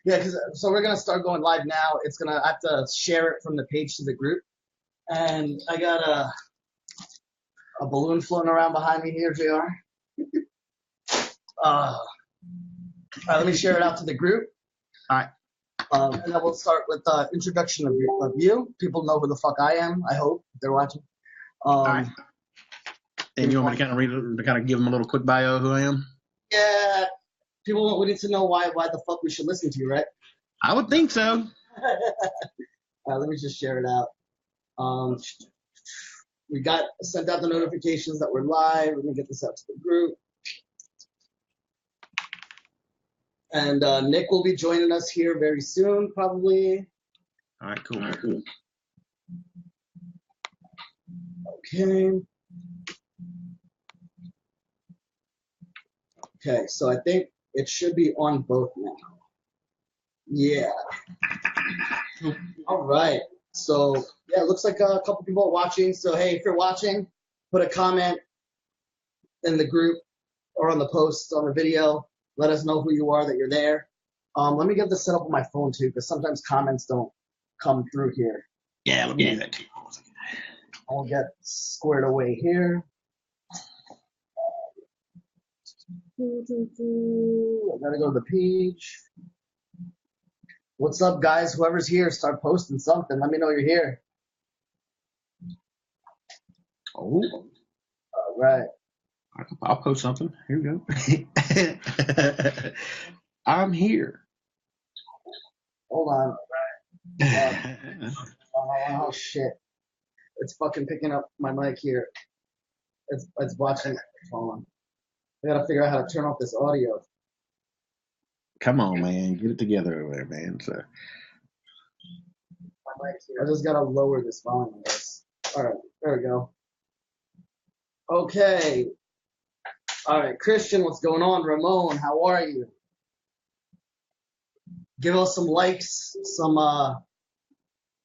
Yeah, so we're gonna start going live now. I have to share it from the page to the group, and I got a balloon floating around behind me here, Jr. All right, let me share it out to the group. All right. And then we'll start with the introduction of you. People know who the fuck I am. I hope they're watching. All right. And you want me to kind of give them a little quick bio of who I am? Yeah. People, we need to know why the fuck we should listen to you, right? I would think so. All right, let me just share it out. We got sent out the notifications that we're live. Let me get this out to the group. And Nick will be joining us here very soon, probably. All right, cool. Okay. Okay, so I think it should be on both now. Yeah. All right. So, yeah, it looks like a couple people are watching. So, hey, if you're watching, put a comment in the group or on the post on the video. Let us know who you are, that you're there. Let me get this set up on my phone, too, because sometimes comments don't come through here. Yeah, let me do that, too. I'll get squared away here. I gotta go to the page. What's up, guys? Whoever's here, start posting something. Let me know you're here. Oh. All right. I'll post something. Here we go. I'm here. Hold on. Oh, shit. It's fucking picking up my mic here. It's watching. Hold on. I gotta figure out how to turn off this audio. Come on, man. Get it together over there, man. So. I just gotta lower this volume on this. All right. There we go. Okay. All right. Christian, what's going on? Ramon, how are you? Give us some likes, some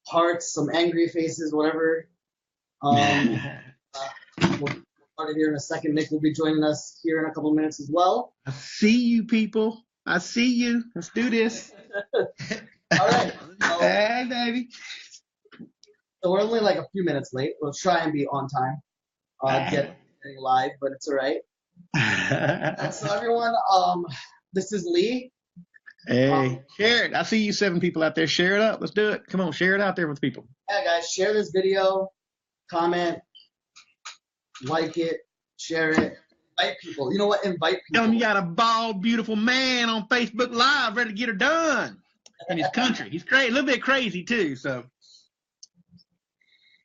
hearts, some angry faces, whatever. We'll start here in a second. Nick will be joining us here in a couple of minutes as well. I see you, people. I see you. Let's do this. All right. Hey, baby. So we're only like a few minutes late. We'll try and be on time. Getting live, but it's all right. So everyone, this is Lee. Hey, share it. I see you 7 people out there. Share it up. Let's do it. Come on, share it out there with people. Yeah, guys, share this video, comment, like it, share it, invite people. You know what? Invite people. Tell them you got a bald, beautiful man on Facebook Live ready to get her done in his country. He's crazy, a little bit crazy too. So,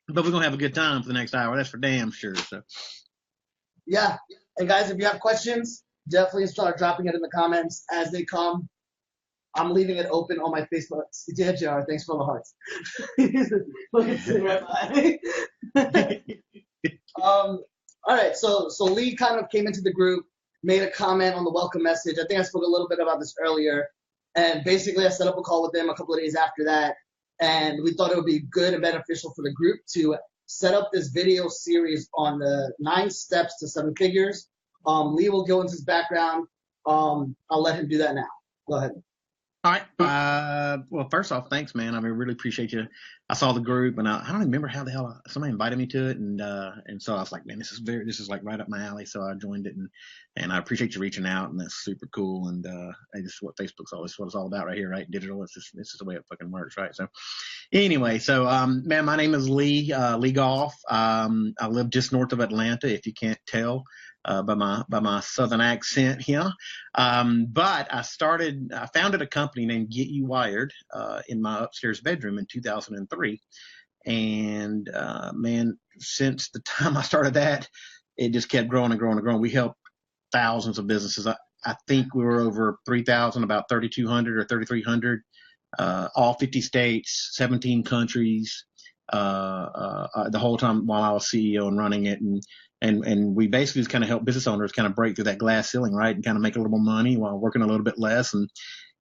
but we're gonna have a good time for the next hour. That's for damn sure. So, yeah. And guys, if you have questions, definitely start dropping it in the comments as they come. I'm leaving it open on my Facebook. Yeah, JR, thanks for all the hearts. All right, so Lee kind of came into the group, made a comment on the welcome message. I think I spoke a little bit about this earlier. And basically, I set up a call with them a couple of days after that. And we thought it would be good and beneficial for the group to set up this video series on the 9 steps to 7 figures. Lee will go into his background. I'll let him do that now. Go ahead. all right. Well, first off, thanks, man. I mean, really appreciate you. I saw the group, and I don't even remember how the hell somebody invited me to it, and so I was like, man, this is like right up my alley. So I joined it, and I appreciate you reaching out, and that's super cool. And this is what Facebook's always what it's all about right here, right? Digital. This is the way it fucking works, right? So anyway, man, my name is Lee Goff. I live just north of Atlanta, if you can't tell. By my southern accent here, but I founded a company named Get You Wired in my upstairs bedroom in 2003, and man, since the time I started that, it just kept growing and growing and growing. We helped thousands of businesses. I think we were over 3,000, about 3,200 or 3,300, all 50 states, 17 countries, the whole time while I was CEO and running it, and we basically just kind of help business owners kind of break through that glass ceiling, right, and kind of make a little more money while working a little bit less. And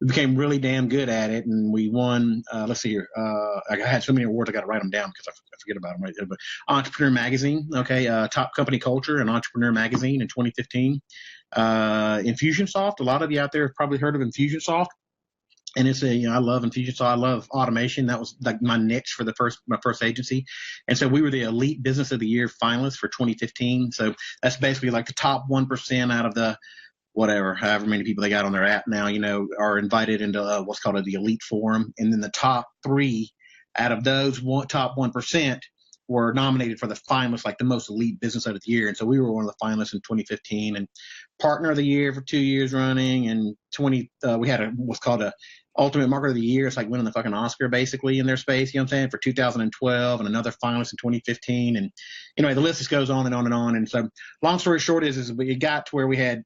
we became really damn good at it, and we won. Let's see here. I had so many awards, I got to write them down because I forget about them right there. But Entrepreneur Magazine, Top Company Culture and Entrepreneur Magazine in 2015. Infusionsoft. A lot of you out there have probably heard of Infusionsoft. And it's I love Infusionsoft. I love automation. That was like my niche for my first agency. And so we were the Elite Business of the Year finalists for 2015. So that's basically like the top 1% out of the however many people they got on their app now, are invited into what's called the Elite Forum. And then the top 3 out of those top 1% were nominated for the finalists, like the most elite business of the year. And so we were one of the finalists in 2015 and partner of the year for 2 years running. And we had what's called a ultimate marketer of the year. It's like winning the fucking Oscar basically in their space, you know what I'm saying, for 2012, and another finalist in 2015. And anyway, the list just goes on and on and on. And so long story short is it got to where we had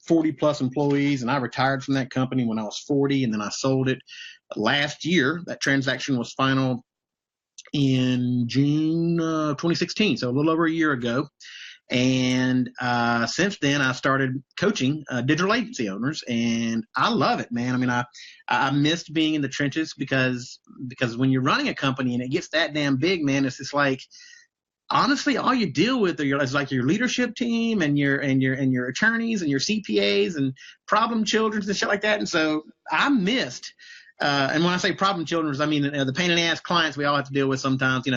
40 plus employees, and I retired from that company when I was 40, and then I sold it last year. That transaction was final in June 2016, so a little over a year ago. And since then, I started coaching digital agency owners, and I love it, man. I mean, I missed being in the trenches because when you're running a company and it gets that damn big, man, it's just like, honestly, all you deal with is like your leadership team and your attorneys and your CPAs and problem children and shit like that. And so I missed. And when I say problem children, I mean the pain in the ass clients we all have to deal with sometimes.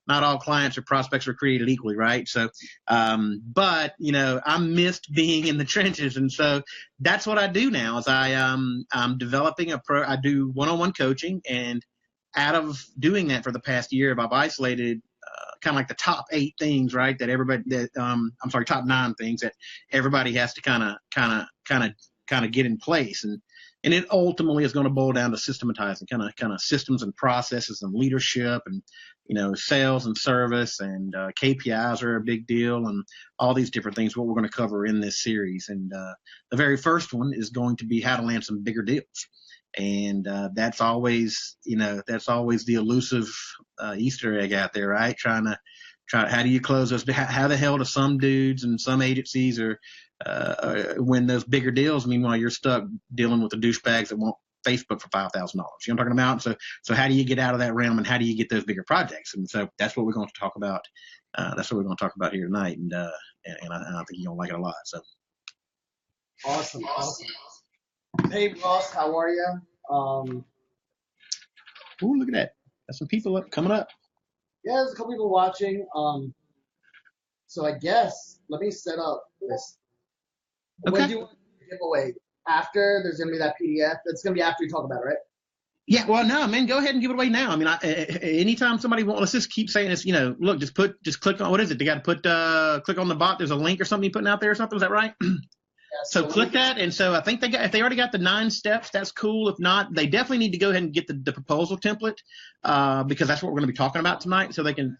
Not all clients or prospects are created equally, right? So, but I missed being in the trenches, and so that's what I do now. Is I'm developing I do one-on-one coaching, and out of doing that for the past year, I've isolated kind of like the top 8 things, right? Top 9 things that everybody has to kind of get in place. And it ultimately is going to boil down to systematizing kind of systems and processes and leadership and, sales and service, and KPIs are a big deal, and all these different things, what we're going to cover in this series. And the very first one is going to be how to land some bigger deals. And that's always the elusive Easter egg out there, right? How do you close those? How the hell do some dudes and some agencies win those bigger deals? Meanwhile, you're stuck dealing with the douchebags that want Facebook for $5,000. You know what I'm talking about? So how do you get out of that realm, and how do you get those bigger projects? And so that's what we're going to talk about. That's what we're going to talk about here tonight. And I think you're going to like it a lot. So awesome. Hey Ross, how are you? Ooh, look at that. Got some people coming up. Yeah, there's a couple people watching. So I guess let me set up this. Okay. When do you want to give away? After there's gonna be that PDF. That's gonna be after you talk about it, right? Yeah. Well, no, man. Go ahead and give it away now. I mean, anytime somebody wants, let's just keep saying this. Look, just click on, what is it? They got to put click on the bot. There's a link or something you're putting out there or something. Is that right? Yeah, so click that. And so I think if they already got the 9 steps, that's cool. If not, they definitely need to go ahead and get the proposal template, because that's what we're going to be talking about tonight. So they can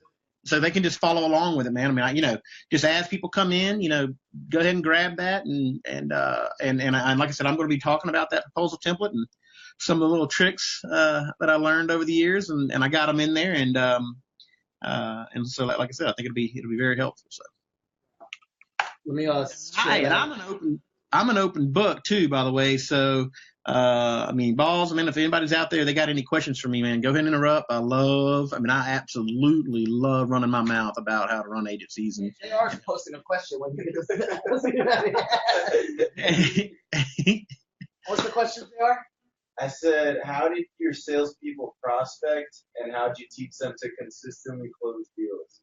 just follow along with it, man. I mean, just as people come in, go ahead and grab that. And like I said, I'm going to be talking about that proposal template and some of the little tricks that I learned over the years, and I got them in there. And so, like I said, I think it'll be very helpful. So. Let me and I'm an open book too, by the way. So balls. If anybody's out there, they got any questions for me, man, go ahead and interrupt. I absolutely love running my mouth about how to run agencies. And they are posting a question when you What's the question, JR? I said, how did your salespeople prospect, and how did you teach them to consistently close deals?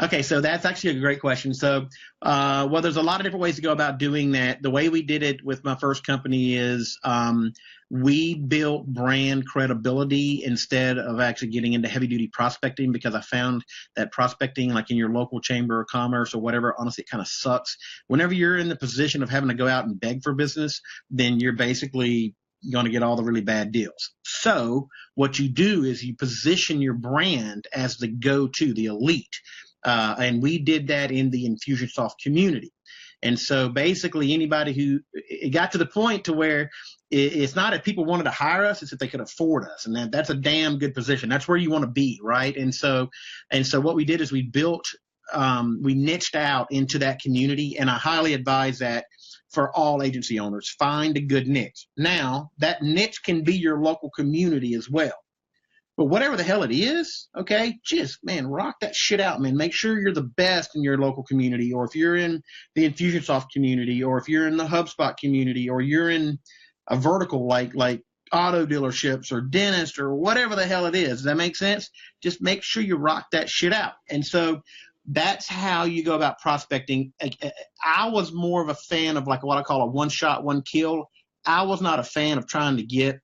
Okay, so that's actually a great question. So, there's a lot of different ways to go about doing that. The way we did it with my first company is we built brand credibility instead of actually getting into heavy-duty prospecting, because I found that prospecting, like in your local chamber of commerce or whatever, honestly, it kind of sucks. Whenever you're in the position of having to go out and beg for business, then you're basically going to get all the really bad deals. So what you do is you position your brand as the go-to, the elite. And we did that in the Infusionsoft community. And so basically anybody it got to the point to where it's not if people wanted to hire us, it's if they could afford us. And that's a damn good position. That's where you want to be, right? And so what we did is we niched out into that community, and I highly advise that for all agency owners. Find a good niche. Now, that niche can be your local community as well. But whatever the hell it is, okay, just, man, rock that shit out, man. Make sure you're the best in your local community, or if you're in the Infusionsoft community, or if you're in the HubSpot community, or you're in a vertical like auto dealerships or dentists or whatever the hell it is. Does that make sense? Just make sure you rock that shit out. And so that's how you go about prospecting. I was more of a fan of like what I call a one shot, one kill. I was not a fan of trying to get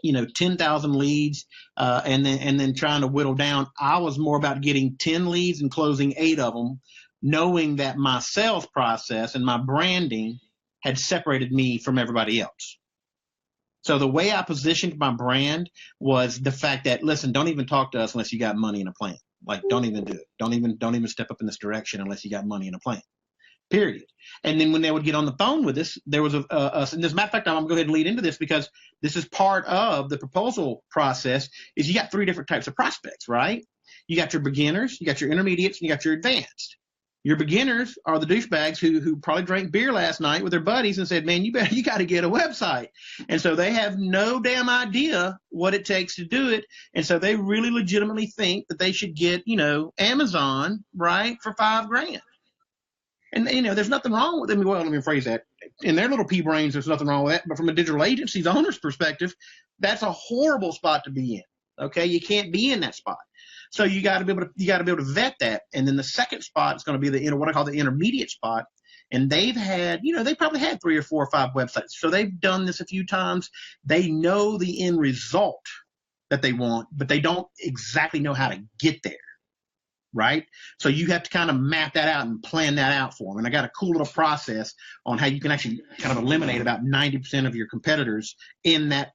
10,000 leads and then trying to whittle down. I was more about getting 10 leads and closing 8 of them, knowing that my sales process and my branding had separated me from everybody else. So the way I positioned my brand was the fact that, listen, don't even talk to us unless you got money and a plan. Like, don't even do it. Don't even step up in this direction unless you got money and a plan. Period. And then when they would get on the phone with us, there was and as a matter of fact, I'm going to go ahead and lead into this because this is part of the proposal process. Is you got 3 different types of prospects, right? You got your beginners, you got your intermediates, and you got your advanced. Your beginners are the douchebags who probably drank beer last night with their buddies and said, man, you got to get a website. And so they have no damn idea what it takes to do it. And so they really legitimately think that they should get, Amazon, right, for $5,000. And, there's nothing wrong with them. Well, let me phrase that. In their little pea brains, there's nothing wrong with that. But from a digital agency's owner's perspective, that's a horrible spot to be in. Okay. You can't be in that spot. So you got to be able to vet that. And then the second spot is going to be what I call the intermediate spot. And they've had, they probably had 3 or 4 or 5 websites. So they've done this a few times. They know the end result that they want, but they don't exactly know how to get there. Right? So you have to kind of map that out and plan that out for them. And I got a cool little process on how you can actually kind of eliminate about 90% of your competitors in that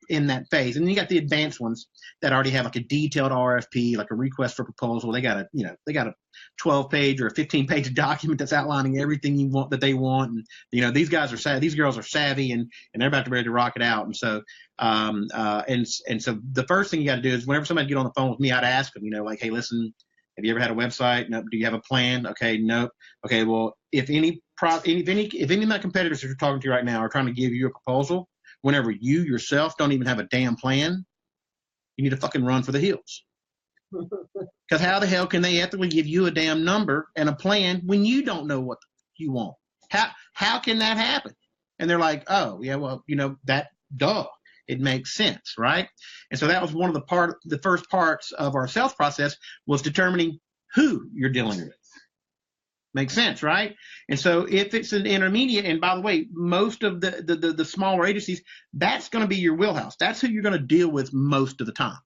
phase. And then you got the advanced ones that already have like a detailed RFP, like a request for proposal. They got a 12-page or a 15-page document that's outlining everything that they want. And these guys are savvy, these girls are savvy, and they're about to be ready to rock it out. And so so the first thing you got to do is whenever somebody get on the phone with me, I'd ask them, like, hey, listen, have you ever had a website? No. Do you have a plan? Okay, no. Okay, well, if any of my competitors that you're talking to right now are trying to give you a proposal, whenever you yourself don't even have a damn plan, you need to fucking run for the hills. Because how the hell can they ethically give you a damn number and a plan when you don't know what you want? How can that happen? And they're like, oh, yeah, well, that, duh. It makes sense, right? And so that was one of the first parts of our sales process was determining who you're dealing with. Makes sense, right? And so if it's an intermediate, and by the way, most of the smaller agencies, that's going to be your wheelhouse. That's who you're going to deal with most of the time.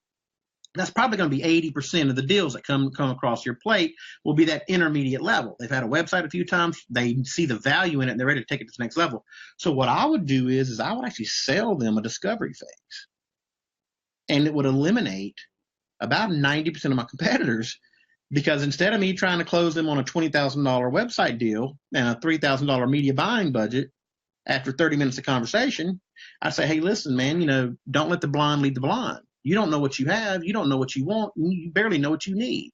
That's probably going to be 80% of the deals that come across your plate will be that intermediate level. They've had a website a few times. They see the value in it, and they're ready to take it to the next level. So what I would do is I would actually sell them a discovery phase. And it would eliminate about 90% of my competitors because instead of me trying to close them on a $20,000 website deal and a $3,000 media buying budget, after 30 minutes of conversation, I say, hey, listen, man, don't let the blind lead the blind. You don't know what you have. You don't know what you want. You barely know what you need.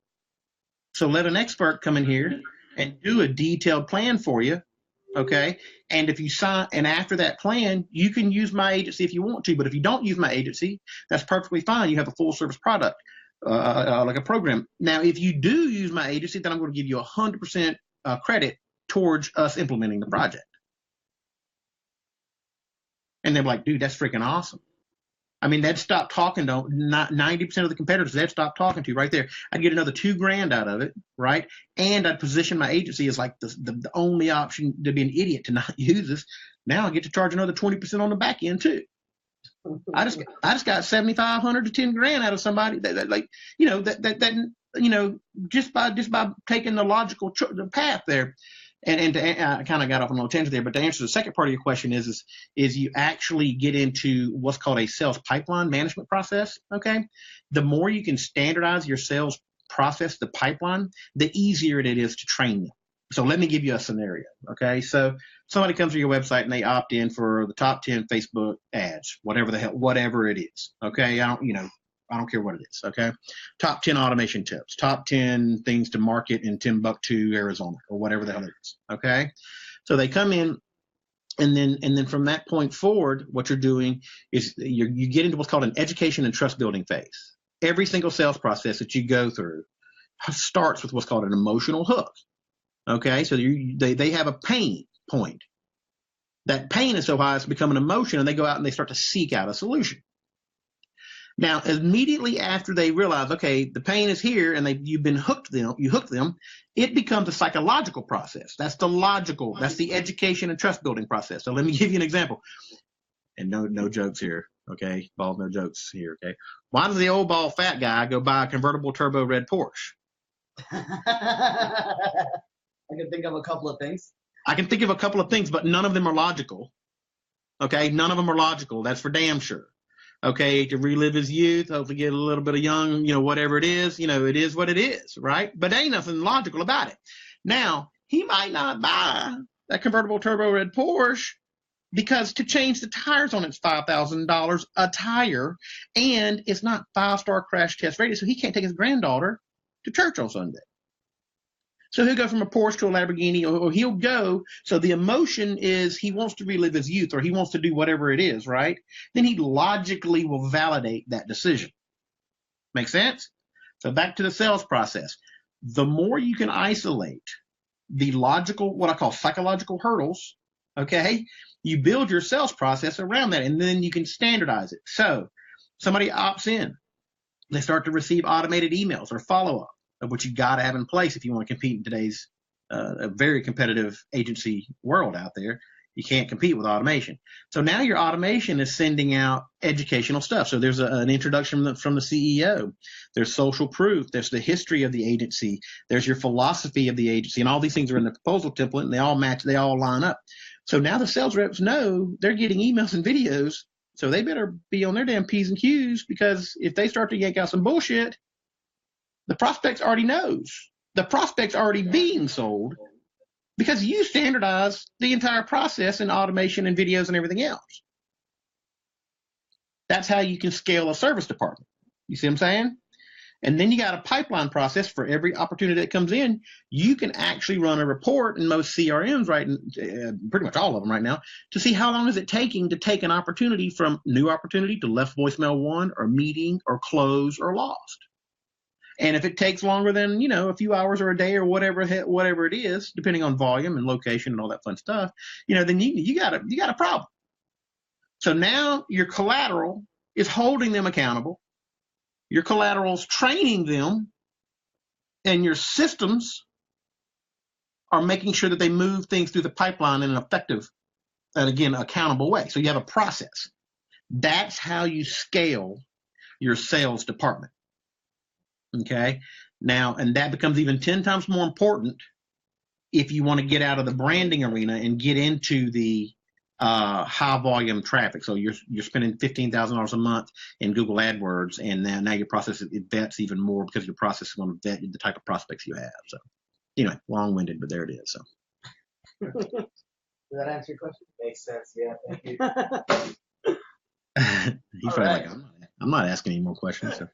So let an expert come in here and do a detailed plan for you. Okay. And if you sign, and after that plan, you can use my agency if you want to. But if you don't use my agency, that's perfectly fine. You have a full service product, like a program. Now, if you do use my agency, then I'm going to give you 100% credit towards us implementing the project. And they're like, dude, that's freaking awesome. I mean, they'd stop talking to 90% of the competitors. They'd stop talking to right there. I'd get another $2,000 out of it, right? And I'd position my agency as like the only option to be an idiot to not use this. Now I get to charge another 20% on the back end too. I just got $7,500 to $10,000 out of somebody that just by taking the logical the path there. And I kind of got off on a little tangent there, but to answer the second part of your question is you actually get into what's called a sales pipeline management process. Okay, the more you can standardize your sales process, the pipeline, the easier it is to train them. So let me give you a scenario. Okay, so somebody comes to your website and they opt in for the top 10 Facebook ads, whatever it is. Okay, I don't care what it is, okay? Top 10 automation tips, top 10 things to market in Timbuktu, Arizona, or whatever the hell it is, okay? So they come in, and then from that point forward, what you're doing is you get into what's called an education and trust building phase. Every single sales process that you go through starts with what's called an emotional hook, okay? So they have a pain point. That pain is so high it's become an emotion, and they go out and they start to seek out a solution. Now, immediately after they realize, okay, the pain is here and you hook them, it becomes a psychological process. That's the education and trust building process. So let me give you an example. And no jokes here, okay? Bald, no jokes here, okay? Why does the old bald fat guy go buy a convertible turbo red Porsche? I can think of a couple of things. But none of them are logical. Okay, none of them are logical. That's for damn sure. Okay, to relive his youth, hopefully get a little bit of young, whatever it is, it is what it is, right? But ain't nothing logical about it. Now, he might not buy that convertible turbo red Porsche because to change the tires on it's $5,000 a tire, and it's not 5-star crash test rated, so he can't take his granddaughter to church on Sunday. So he'll go from a Porsche to a Lamborghini, or he'll go. So the emotion is he wants to relive his youth, or he wants to do whatever it is, right? Then he logically will validate that decision. Make sense? So back to the sales process. The more you can isolate the logical, what I call psychological hurdles, okay, you build your sales process around that, and then you can standardize it. So somebody opts in. They start to receive automated emails or follow-up, of which you got to have in place if you want to compete in today's very competitive agency world out there. You can't compete with automation. So now your automation is sending out educational stuff. So there's an introduction from the CEO. There's social proof. There's the history of the agency. There's your philosophy of the agency. And all these things are in the proposal template, and they all match. They all line up. So now the sales reps know they're getting emails and videos. So they better be on their damn P's and Q's, because if they start to yank out some bullshit, the prospect already knows. The prospect's already being sold because you standardize the entire process in automation and videos and everything else. That's how you can scale a service department. You see what I'm saying? And then you got a pipeline process for every opportunity that comes in. You can actually run a report in most CRMs, right, pretty much all of them right now, to see how long is it taking to take an opportunity from new opportunity to left voicemail one, or meeting, or close, or lost. And if it takes longer than, a few hours or a day or whatever it is, depending on volume and location and all that fun stuff, then you got a problem. So now your collateral is holding them accountable. Your collateral's training them, and your systems are making sure that they move things through the pipeline in an effective and, again, accountable way. So you have a process. That's how you scale your sales department. Okay. Now, and that becomes even 10 times more important if you want to get out of the branding arena and get into the high volume traffic. So you're spending $15,000 a month in Google AdWords, and now your process vets even more, because your process is going to vet the type of prospects you have. So anyway, long-winded, but there it is. So does that answer your question? Makes sense. Yeah. Thank you. He's probably like, I'm not asking any more questions. So.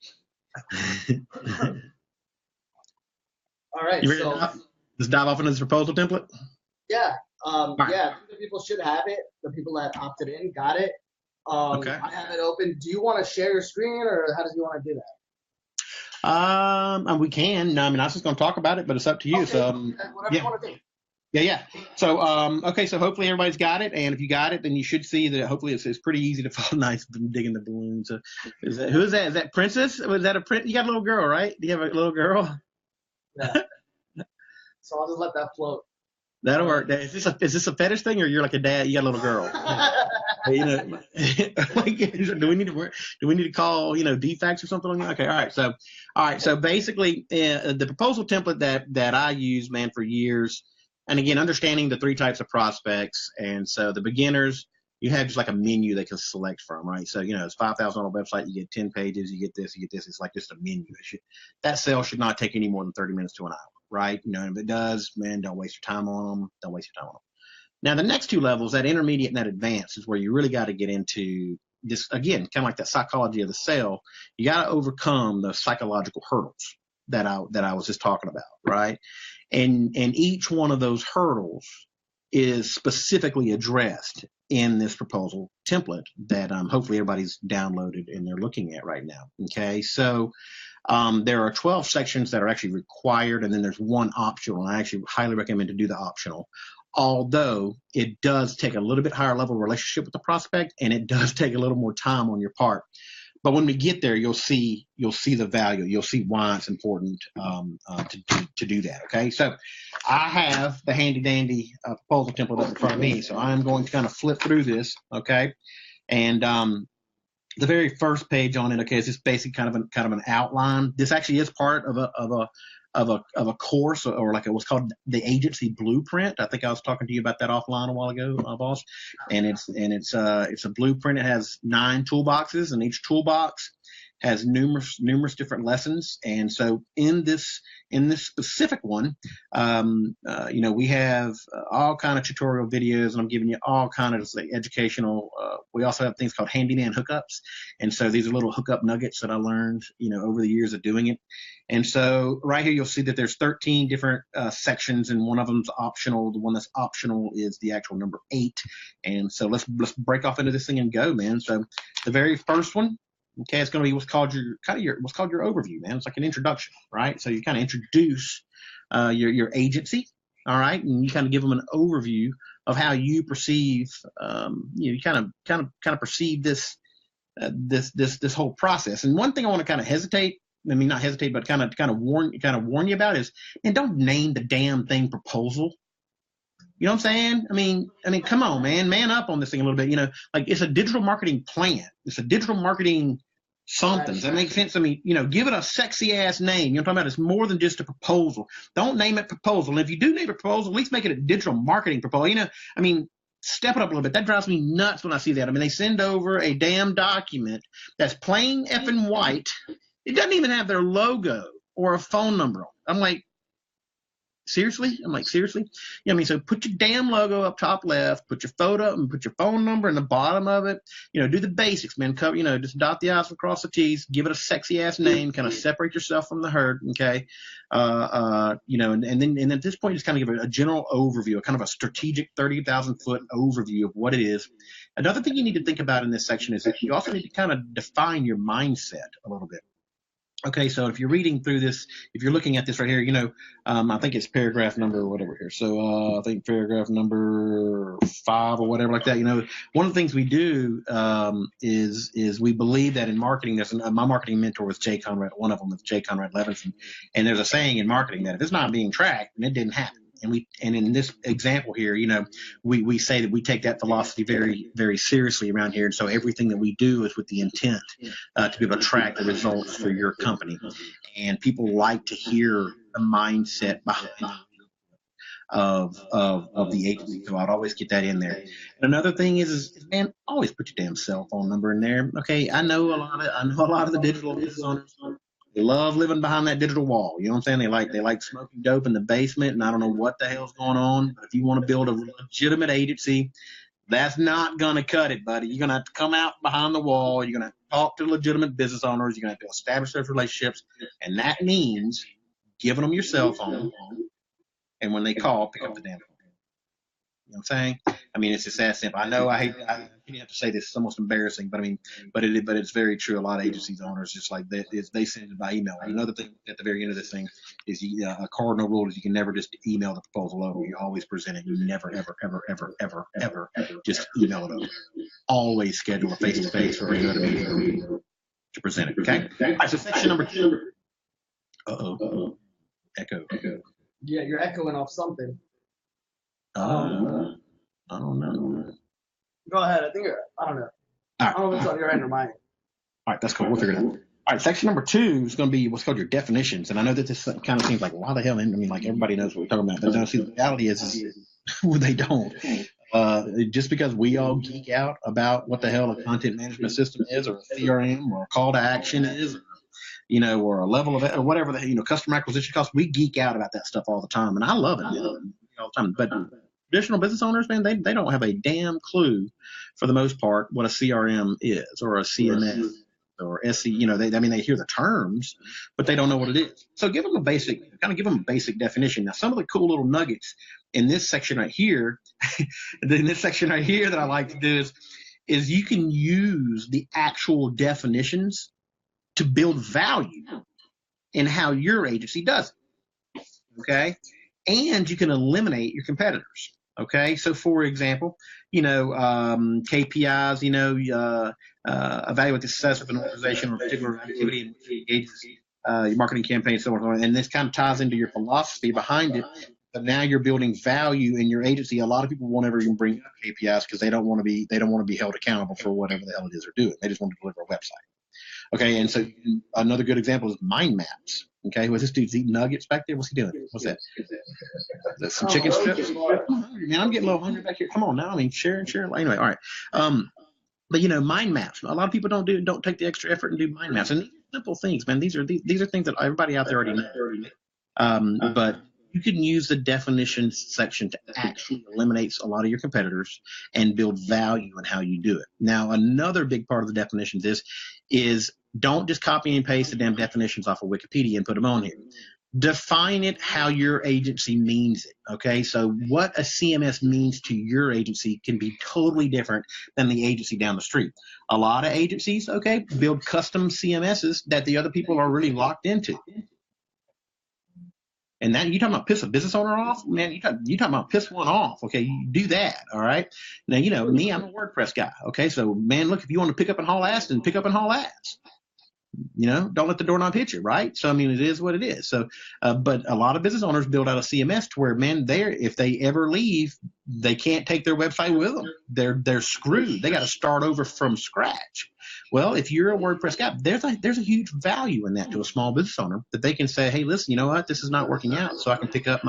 All right. You ready let's dive off into this proposal template? Yeah. Right. Yeah. The people should have it. The people that opted in got it. Okay. I have it open. Do you want to share your screen, or how do you want to do that? And we can. No, I mean, I was just going to talk about it, but it's up to you. Okay. So Whatever you want to do. Yeah. So, okay. So hopefully everybody's got it. And if you got it, then you should see that hopefully it's pretty easy to fall nice digging the balloons. So who is that? Is that Princess? Was that a print? You got a little girl, right? Do you have a little girl? Yeah. So I'll just let that float. That'll work. Is this a fetish thing, or you're like a dad? You got a little girl. Do we need to call, defects or something on you? Okay. All right. So basically, the proposal template that I use, man, for years. And again, understanding the three types of prospects. And so the beginners, you have just like a menu they can select from, right? So, it's $5,000 website. You get 10 pages, you get this. It's like just a menu. That sale should not take any more than 30 minutes to an hour, right? And if it does, man, don't waste your time on them. Now, the next two levels, that intermediate and that advanced, is where you really got to get into this, again, kind of like that psychology of the sale. You got to overcome the psychological hurdles that I was just talking about, right? And each one of those hurdles is specifically addressed in this proposal template that hopefully everybody's downloaded and they're looking at right now. Okay, so there are 12 sections that are actually required, and then there's one optional. I actually highly recommend to do the optional, although it does take a little bit higher level relationship with the prospect, and it does take a little more time on your part. But when we get there, you'll see the value. You'll see why it's important to do that. Okay, so I have the handy dandy proposal template up in front of me, so I'm going to kind of flip through this. Okay, and the very first page on it, okay, is just basically kind of an outline. This actually is part of a course, or like what's called the agency blueprint. I think I was talking to you about that offline a while ago, boss. And it's a blueprint. It has 9 toolboxes, and each toolbox has numerous different lessons. And so in this specific one, we have all kind of tutorial videos, and I'm giving you all kind of educational. We also have things called handyman hookups, and so these are little hookup nuggets that I learned, over the years of doing it. And so right here, you'll see that there's 13 different sections, and one of them's optional. The one that's optional is the actual number 8. And so let's break off into this thing and go, man. So the very first one. Okay, it's going to be what's called your overview, man. It's like an introduction, right? So you kind of introduce your agency, all right, and you kind of give them an overview of how you perceive, you kind of perceive this whole process. And one thing I want to kind of not hesitate, but kind of warn you about is, man, don't name the damn thing proposal. You know what I'm saying? I mean, come on, man up on this thing a little bit. Like it's a digital marketing plan. It's a digital marketing something. Does that make sense? I mean, give it a sexy ass name. You know what I'm talking about? It's more than just a proposal. Don't name it proposal. And if you do name it proposal, at least make it a digital marketing proposal. Step it up a little bit. That drives me nuts when I see that. I mean, they send over a damn document that's plain effing white. It doesn't even have their logo or a phone number on it. I'm like, seriously? So put your damn logo up top left, put your photo and put your phone number in the bottom of it. Do the basics, man. Cover, just dot the I's and cross the T's, give it a sexy ass name, kind of separate yourself from the herd, okay? And then at this point, just kind of give it a general overview, a kind of a strategic 30,000 foot overview of what it is. Another thing you need to think about in this section is that you also need to kind of define your mindset a little bit. Okay, so if you're reading through this, if you're looking at this right here, I think it's paragraph number whatever here. So I think paragraph number 5 or whatever like that. One of the things we do is we believe that in marketing, my marketing mentor was Jay Conrad. One of them is Jay Conrad Levinson, and there's a saying in marketing that if it's not being tracked, then it didn't happen. And in this example here, we say that we take that philosophy very, very seriously around here. And so everything that we do is with the intent to be able to track the results for your company. And people like to hear the mindset behind of the agency. So I'd always get that in there. And another thing is man, always put your damn cell phone number in there. Okay, I know a lot of the digital business owners. They love living behind that digital wall. You know what I'm saying? They like smoking dope in the basement, and I don't know what the hell's going on. But if you want to build a legitimate agency, that's not going to cut it, buddy. You're going to have to come out behind the wall. You're going to talk to legitimate business owners. You're going to have to establish those relationships. And that means giving them your cell phone. And when they call, pick up the damn phone. You know what I'm saying? It's just that simple. I know I have to say this, it's almost embarrassing, but it's very true. A lot of agencies owners just like they send it by email. Another thing at the very end of this thing is a cardinal rule is you can never just email the proposal over. You always present it. You never ever just email it over. Always schedule a face-to-face or a meeting to present it. Okay. All right, so section number 2. Echo. Yeah, you're echoing off something. I don't know. Go ahead. I don't know. All right. I don't know if it's on your end or mine. All right, that's cool. We'll figure it out. All right, section number 2 is going to be what's called your definitions. And I know that this kind of seems like, why the hell? Like everybody knows what we're talking about. But no, see, the reality is they don't. Just because we all geek out about what the hell a content management system is, or a CRM, or a call to action is, or a level of it, or whatever customer acquisition costs, we geek out about that stuff all the time, and I love it all the time. But traditional business owners, man, they don't have a damn clue, for the most part, what a CRM is, or a CMS, or SC. They hear the terms, but they don't know what it is. So give them a basic definition. Now, some of the cool little nuggets in this section right here, that I like to do is you can use the actual definitions to build value in how your agency does it. Okay. And you can eliminate your competitors. Okay, so for example, KPIs, evaluate the success of an organization or particular activity in which it engages your marketing campaign, so on, and this kind of ties into your philosophy behind it. But now you're building value in your agency. A lot of people won't ever even bring up KPIs because they don't want to be held accountable for whatever the hell it is they're doing. They just want to deliver a website. Okay, and so another good example is mind maps. Okay, was this dude's eating nuggets back there? What's he doing? What's that? That's some chicken strips. I'm hungry, man. I'm getting a little hungry back here. Come on now. I mean, share. Anyway, all right. But mind maps. A lot of people don't take the extra effort and do mind maps. And these are simple things, man. These are things that everybody out there already knows. But you can use the definitions section to actually eliminate a lot of your competitors and build value in how you do it. Now, another big part of the definitions is don't just copy and paste the damn definitions off of Wikipedia and put them on here. Define it how your agency means it. Okay, so what a CMS means to your agency can be totally different than the agency down the street. A lot of agencies, okay, build custom CMSs that the other people are really locked into. And that, you talking about piss a business owner off? Man, you talking about piss one off. Okay, you do that, all right? Now, me, I'm a WordPress guy. Okay, so, man, look, if you want to pick up and haul ass, then pick up and haul ass. Don't let the doorknob hit you, right? So, I mean, it is what it is. So, but a lot of business owners build out a CMS to where, man, if they ever leave, they can't take their website with them. They're screwed. They got to start over from scratch. Well, if you're a WordPress guy, there's a huge value in that to a small business owner that they can say, hey, listen, you know what? This is not working out. So I can pick up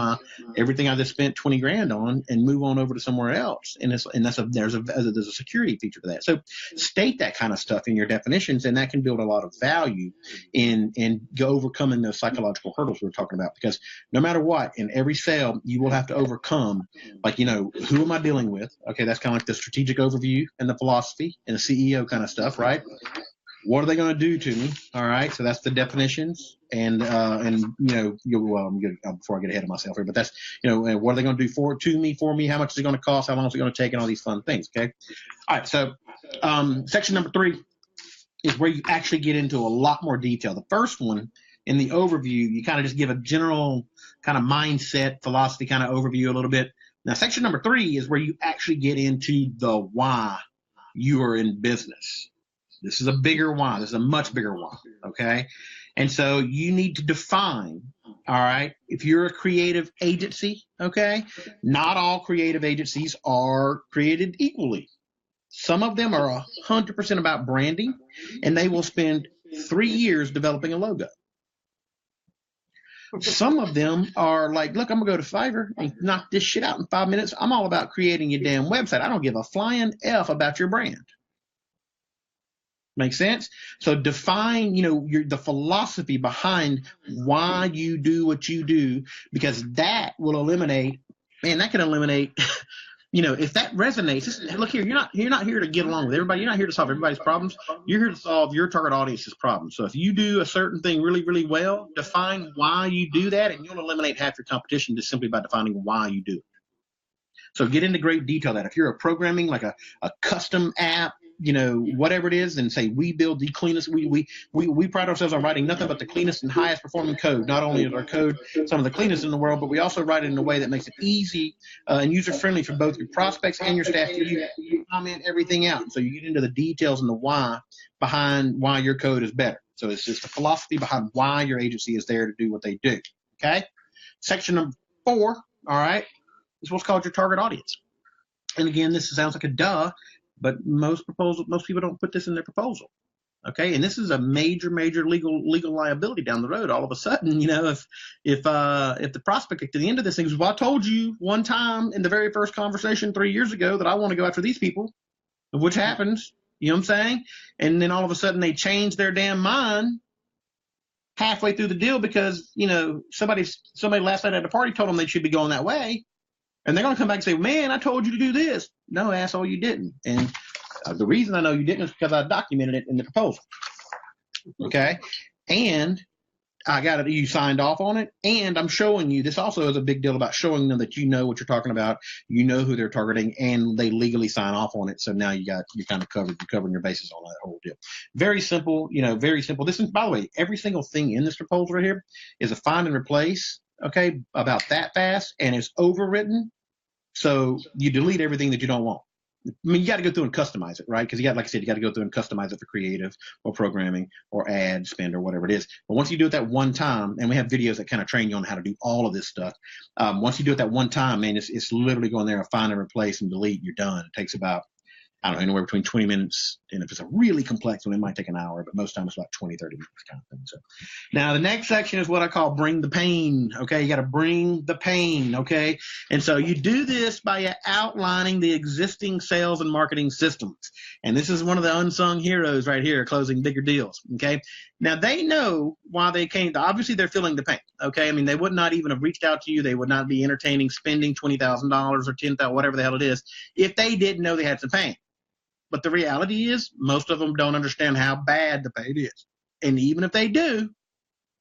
everything I just spent $20,000 on and move on over to somewhere else. And there's a security feature to that. So state that kind of stuff in your definitions, and that can build a lot of value in overcoming those psychological hurdles we were talking about. Because no matter what, in every sale, you will have to overcome, who am I dealing with? Okay, that's kind of like the strategic overview and the philosophy and the CEO kind of stuff, right? What are they going to do to me? All right, so that's the definitions, and I'm good before I get ahead of myself here, but that's what are they going to do for me? How much is it going to cost? How long is it going to take? And all these fun things. Okay, all right. So section number 3 is where you actually get into a lot more detail. The first one in the overview, you kind of just give a general kind of mindset, philosophy kind of overview a little bit. Now, section number 3 is where you actually get into the why you are in business. This is a bigger why. This is a much bigger why, okay? And so you need to define, all right, if you're a creative agency, okay, not all creative agencies are created equally. Some of them are 100% about branding, and they will spend 3 years developing a logo. Some of them are like, look, I'm going to go to Fiverr and knock this shit out in 5 minutes. I'm all about creating your damn website. I don't give a flying F about your brand. Make sense? So define, the philosophy behind why you do what you do, because that will eliminate, that can eliminate, if that resonates. Look here, you're not here to get along with everybody. You're not here to solve everybody's problems. You're here to solve your target audience's problems. So if you do a certain thing really, really well, define why you do that, and you'll eliminate half your competition just simply by defining why you do it. So get into great detail that if you're a programming, like a custom app, whatever it is, and say we build the cleanest, we pride ourselves on writing nothing but the cleanest and highest performing code. Not only is our code some of the cleanest in the world, but we also write it in a way that makes it easy and user friendly for both your prospects and your staff to use. You comment everything out. So you get into the details and the why behind why your code is better. So it's just the philosophy behind why your agency is there to do what they do. Okay. Section number 4, all right, is what's called your target audience. And again, this sounds like a duh, but most people don't put this in their proposal. Okay, and this is a major legal liability down the road. All of a sudden, if the prospect at the end of this thing is, well, I told you one time in the very first conversation 3 years ago that I want to go after these people, which happens, you know what I'm saying? And then all of a sudden they change their damn mind halfway through the deal because somebody last night at a party told them they should be going that way. And they're going to come back and say, man, I told you to do this. No, asshole, you didn't. And the reason I know you didn't is because I documented it in the proposal. Okay? And you signed off on it. And I'm showing you, this also is a big deal about showing them that you know what you're talking about. You know who they're targeting, and they legally sign off on it. So now you're kind of covered. You're covering your bases on that whole deal. Very simple, very simple. This is, by the way, every single thing in this proposal right here is a find and replace. Okay, about that fast, and it's overwritten So you delete everything that you don't want. I mean, you got to go through and customize it, right? Because you got, like I said, you got to go through and customize it for creative or programming or ad spend or whatever it is. But once you do it that one time, and we have videos that kind of train you on how to do all of this stuff. Once you do it that one time, man, it's literally going there and find and replace and delete. You're done. It takes about, I don't know, anywhere between 20 minutes, and if it's a really complex one, it might take an hour, but most times it's about 20, 30 minutes kind of thing. So now the next section is what I call bring the pain. Okay. You got to bring the pain. Okay. And so you do this by outlining the existing sales and marketing systems. And this is one of the unsung heroes right here, closing bigger deals. Okay. Now they know why they came. Obviously they're feeling the pain. Okay. I mean, they would not even have reached out to you. They would not be entertaining spending $20,000 or $10,000, whatever the hell it is, if they didn't know they had some pain. But the reality is most of them don't understand how bad the pain is. And even if they do,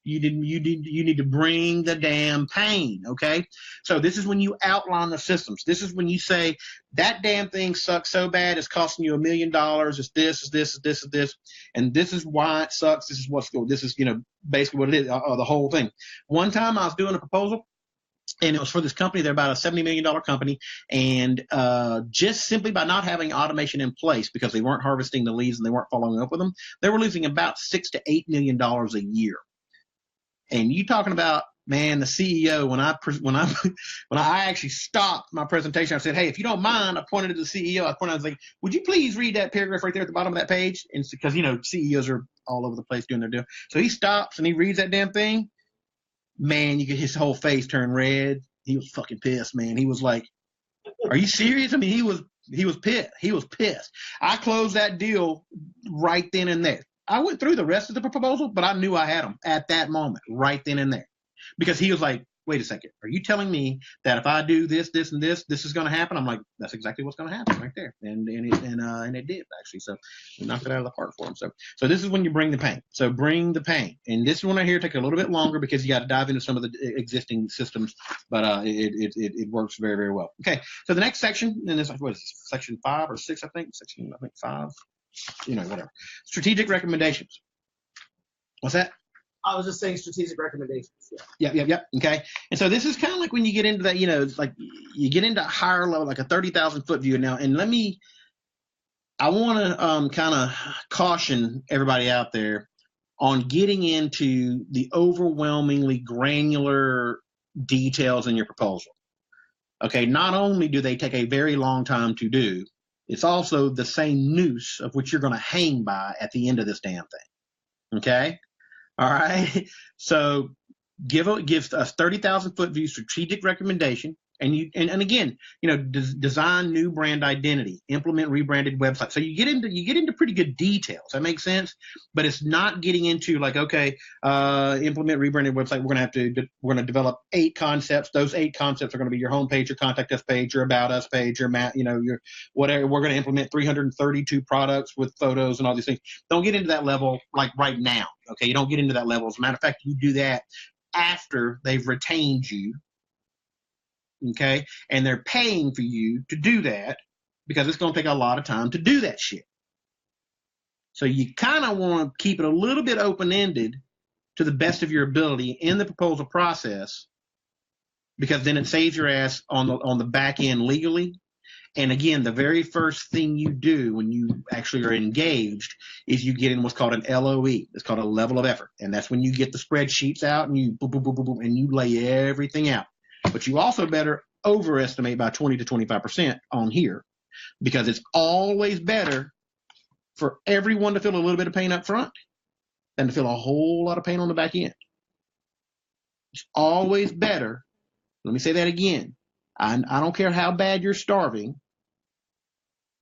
you need to bring the damn pain, okay? So this is when you outline the systems. This is when you say that damn thing sucks so bad it's costing you $1 million. It's this, it's this, it's this, it's this, and this is why it sucks. This is what's going. This is basically what it is. The whole thing. One time I was doing a proposal. And it was for this company. They're about a $70 million company. And just simply by not having automation in place, because they weren't harvesting the leads and they weren't following up with them, they were losing about $6 to $8 million a year. And you talking about, man, the CEO, when I actually stopped my presentation, I said, hey, if you don't mind, I pointed to the CEO. I was like, would you please read that paragraph right there at the bottom of that page? And because, CEOs are all over the place doing their deal. So he stops and he reads that damn thing. Man, you get his whole face turn red. He was fucking pissed, man. He was like, are you serious? I mean, he was pissed. He was pissed. I closed that deal right then and there. I went through the rest of the proposal, but I knew I had him at that moment, right then and there. Because he was like, wait a second, are you telling me that if I do this, this, and this is going to happen? I'm like, that's exactly what's going to happen right there. And it did, actually. So we knocked it out of the park for him. So this is when you bring the pain. So bring the pain. And this one right here takes a little bit longer because you got to dive into some of the existing systems, but it works very, very well. Okay. So the next section, and this, what is this, section 5 or 6, I think? Section 5, whatever. Strategic recommendations. What's that? I was just saying strategic recommendations. Yeah. Yep. Okay. And so this is kind of like when you get into that, it's like you get into a higher level, like a 30,000 foot view now. And I want to kind of caution everybody out there on getting into the overwhelmingly granular details in your proposal. Okay. Not only do they take a very long time to do, it's also the same noose of which you're going to hang by at the end of this damn thing. Okay. All right. So give us 30,000 foot view strategic recommendation. And again, design new brand identity, implement rebranded website. So you get into pretty good details. That makes sense, but it's not getting into like, okay, implement rebranded website. We're going to develop 8 concepts. Those 8 concepts are going to be your homepage, your contact us page, your about us page, your map, your whatever. We're going to implement 332 products with photos and all these things. Don't get into that level like right now. Okay. You don't get into that level. As a matter of fact, you do that after they've retained you. Okay, and they're paying for you to do that because it's going to take a lot of time to do that shit. So you kind of want to keep it a little bit open-ended to the best of your ability in the proposal process, because then it saves your ass on the back end legally. And again, the very first thing you do when you actually are engaged is you get in what's called an LOE. It's called a level of effort, and that's when you get the spreadsheets out and you boom, boom, boom, boom, boom, and you lay everything out. But you also better overestimate by 20 to 25% on here, because it's always better for everyone to feel a little bit of pain up front than to feel a whole lot of pain on the back end. It's always better. Let me say that again. I don't care how bad you're starving,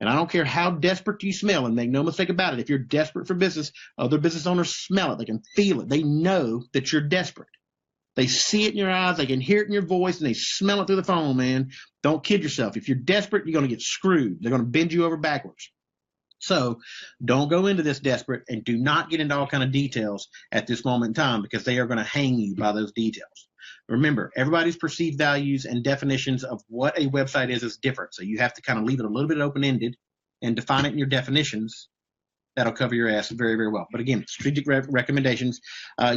and I don't care how desperate you smell, and make no mistake about it. If you're desperate for business, other business owners smell it. They can feel it. They know that you're desperate. They see it in your eyes, they can hear it in your voice, and they smell it through the phone, man. Don't kid yourself. If you're desperate, you're going to get screwed. They're going to bend you over backwards. So don't go into this desperate, and do not get into all kind of details at this moment in time, because they are going to hang you by those details. Remember, everybody's perceived values and definitions of what a website is different. So you have to kind of leave it a little bit open-ended and define it in your definitions That'll cover your ass very, very well. But again, strategic recommendations.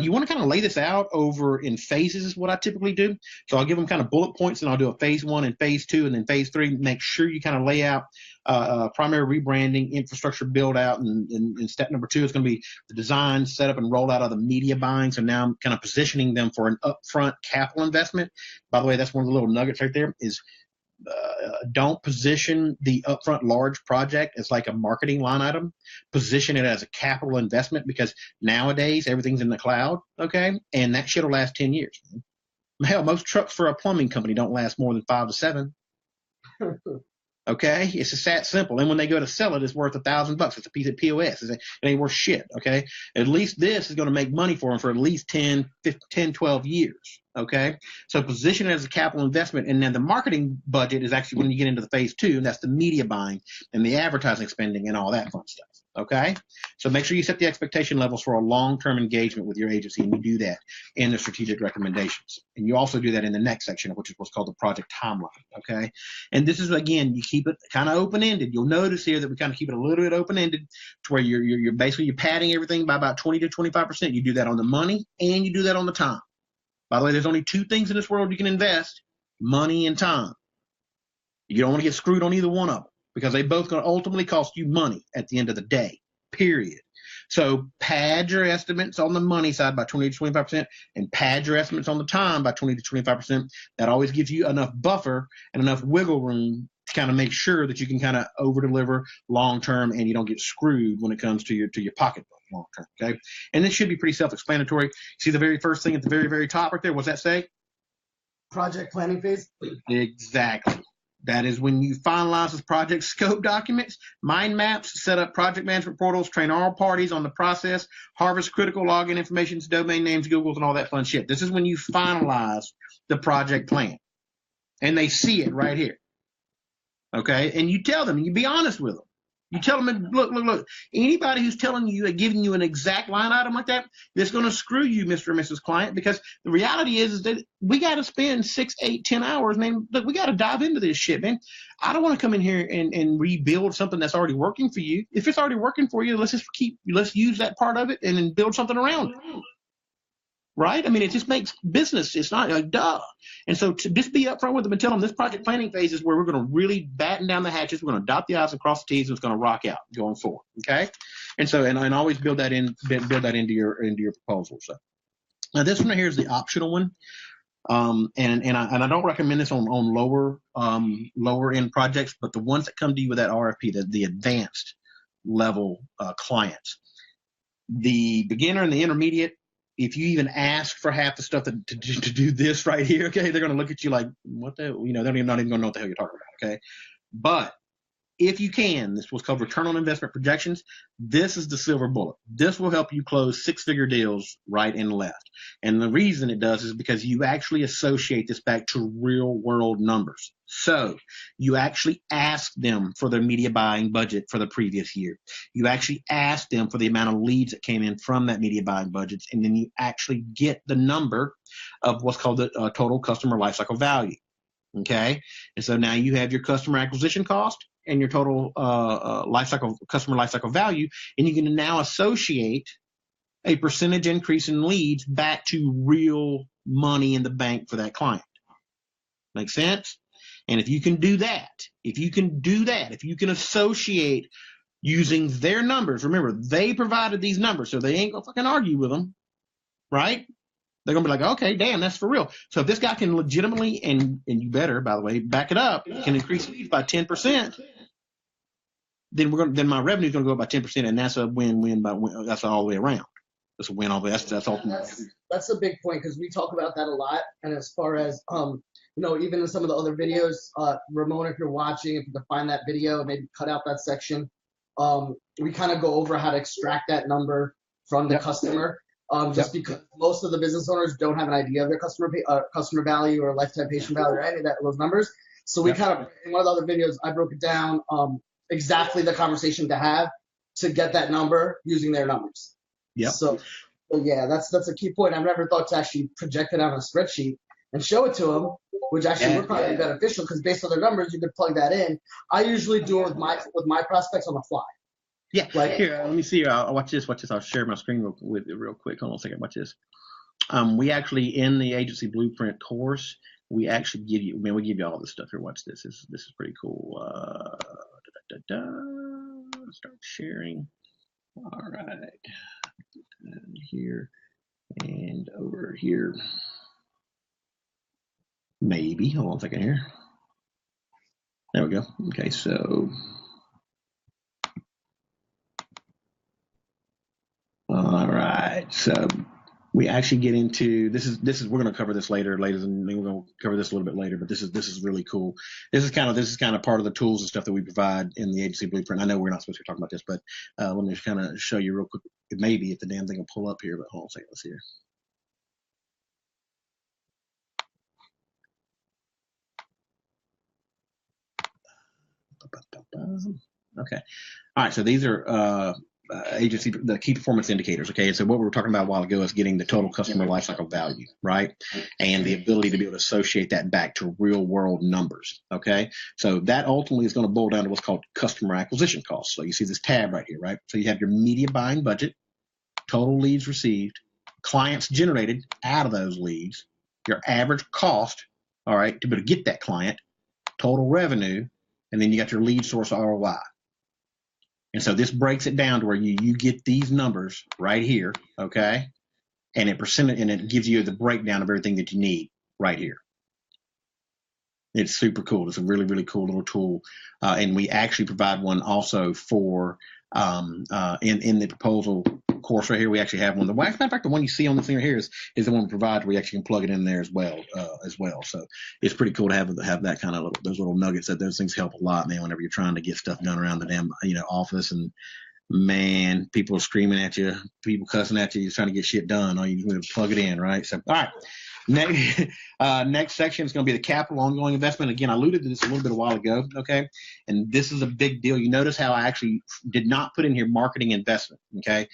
You want to kind of lay this out over in phases is what I typically do. So I'll give them kind of bullet points, and I'll do a phase 1 and phase 2, and then phase 3. Make sure you kind of lay out primary rebranding, infrastructure build out, and step number 2 is going to be the design, setup, and rollout of the media buying. So now I'm kind of positioning them for an upfront capital investment. By the way, that's one of the little nuggets right there is don't position the upfront large project as like a marketing line item. Position it as a capital investment, because nowadays everything's in the cloud, okay? And that shit will last 10 years. Hell, most trucks for a plumbing company don't last more than 5 to 7. Okay, it's just that simple. And when they go to sell it, it's worth $1,000. It's a piece of POS. It ain't worth shit. Okay, at least this is going to make money for them for at least 10, 12 years. Okay, so position it as a capital investment, and then the marketing budget is actually when you get into the phase 2, and that's the media buying and the advertising spending and all that fun stuff. Okay, so make sure you set the expectation levels for a long-term engagement with your agency, and you do that in the strategic recommendations. And you also do that in the next section, which is what's called the project timeline. Okay, and this is, again, you keep it kind of open-ended. You'll notice here that we kind of keep it a little bit open-ended to where you're basically you're padding everything by about 20 to 25%. You do that on the money and you do that on the time. By the way, there's only 2 things in this world you can invest: money and time. You don't want to get screwed on either one of them, because they both going to ultimately cost you money at the end of the day, period. So pad your estimates on the money side by 20 to 25%, and pad your estimates on the time by 20 to 25%. That always gives you enough buffer and enough wiggle room to kind of make sure that you can kind of over-deliver long-term and you don't get screwed when it comes to your pocketbook long-term, okay? And this should be pretty self-explanatory. See the very first thing at the very, very top right there? What's that say? Project planning phase. Exactly. That is when you finalize the project scope documents, mind maps, set up project management portals, train all parties on the process, harvest critical login information, domain names, Googles, and all that fun shit. This is when you finalize the project plan. And they see it right here. Okay? And you tell them, and you be honest with them. You tell them, look, anybody who's telling you, giving you an exact line item like that, that's going to screw you, Mr. and Mrs. Client, because the reality is that we got to spend 6, 8, 10 hours, man. Look, we got to dive into this shit, man. I don't want to come in here and rebuild something that's already working for you. If it's already working for you, let's use that part of it and then build something around it. Right? I mean, it just makes business. It's not like duh. And so to just be upfront with them and tell them this project planning phase is where we're going to really batten down the hatches. We're going to dot the I's and cross the T's, and it's going to rock out going forward. Okay? And so, and always build that into your proposal. So now this one right here is the optional one. And I don't recommend this on lower end projects, but the ones that come to you with that RFP, the advanced level clients, the beginner and the intermediate. If you even ask for half the stuff to do this right here, okay, they're going to look at you like, what the, they're not even going to know what the hell you're talking about, okay? But if you can, this was called return on investment projections. This is the silver bullet. This will help you close 6-figure deals right and left. And the reason it does is because you actually associate this back to real world numbers. So you actually ask them for their media buying budget for the previous year. You actually ask them for the amount of leads that came in from that media buying budgets. And then you actually get the number of what's called the total customer lifecycle value. Okay. And so now you have your customer acquisition cost and your total customer lifecycle value, and you can now associate a percentage increase in leads back to real money in the bank for that client. Make sense? And if you can do that, if you can associate using their numbers, remember, they provided these numbers, so they ain't gonna fucking argue with them, right? They're going to be like, okay, damn, that's for real. So if this guy can legitimately, and you better, by the way, back it up, can increase leads by 10%, then my revenue is going to go up by 10%, and that's a win-win that's all the way around. That's a win all the way. That's ultimately. That's a big point, because we talk about that a lot. And as far as even in some of the other videos, Ramon, if you're watching, if you can find that video, maybe cut out that section. We kind of go over how to extract that number from the customer. Just because most of the business owners don't have an idea of their customer value or lifetime patient value or any of those numbers. So we kind of, in one of the other videos, I broke it down exactly the conversation to have to get that number using their numbers. Yeah. So yeah, that's a key point. I've never thought to actually project it on a spreadsheet and show it to them, which actually would probably be beneficial, because based on their numbers, you could plug that in. I usually do it with my prospects on the fly. Yeah. Like, Here, let me see. I'll watch this. I'll share my screen with you real quick. Hold on a second. Watch this. We actually, in the agency blueprint course, we actually give you, man, we give you all this stuff here. Watch this. This is pretty cool. Start sharing. All right. And here and over here. Maybe. Hold on a second here. There we go. Okay, so. All right. So we actually get into this is we're going to cover this later, and we're going to cover this a little bit later, but this is really cool. This is kind of part of the tools and stuff that we provide in the agency blueprint. I know we're not supposed to be talking about this, but let me just kind of show you real quick. It may be if the damn thing will pull up here, but hold on a second. Let's see here. Okay. All right. So these are agency, the key performance indicators. Okay. And so what we were talking about a while ago is getting the total customer lifecycle value, right? And the ability to be able to associate that back to real world numbers. Okay. So that ultimately is going to boil down to what's called customer acquisition costs. So you see this tab right here, right? So you have your media buying budget, total leads received, clients generated out of those leads, your average cost, all right, to be able to get that client, total revenue, and then you got your lead source ROI. And so this breaks it down to where you get these numbers right here, okay? And it gives you the breakdown of everything that you need right here. It's super cool. It's a really, really cool little tool. And we actually provide one also for in the proposal course right here. We actually have one. As a matter of fact, the one you see on the thing right here is the one we provide where we actually can plug it in there as well. So it's pretty cool to have that kind of those little nuggets. Those things help a lot, man, whenever you're trying to get stuff done around the damn office, and man, people are screaming at you, people cussing at you, you're trying to get shit done. All you do is plug it in, right? So all right. Next section is going to be the capital ongoing investment. Again, I alluded to this a little bit a while ago, okay? And this is a big deal. You notice how I actually did not put in here marketing investment, okay?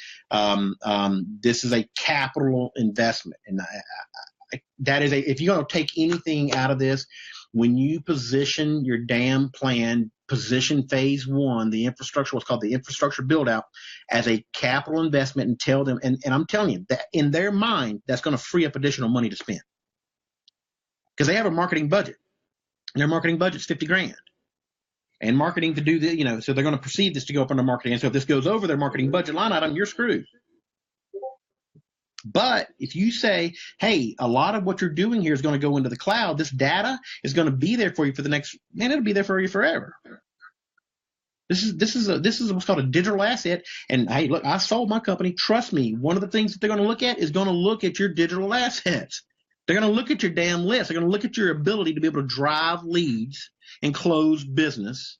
This is a capital investment. And that is if you're going to take anything out of this, when you position your damn plan, position phase one, the infrastructure, what's called the infrastructure build out, as a capital investment, and tell them, and I'm telling you that in their mind, that's going to free up additional money to spend. Because they have a marketing budget. And their marketing budget's $50,000. And marketing to do the, so they're going to perceive this to go up under marketing. And so if this goes over their marketing budget line item, you're screwed. But if you say, hey, a lot of what you're doing here is going to go into the cloud, this data is going to be there for you for the next, man, it'll be there for you forever. This is what's called a digital asset. And hey, look, I sold my company. Trust me, one of the things that they're going to look at is going to look at your digital assets. They're going to look at your damn list. They're going to look at your ability to be able to drive leads and close business.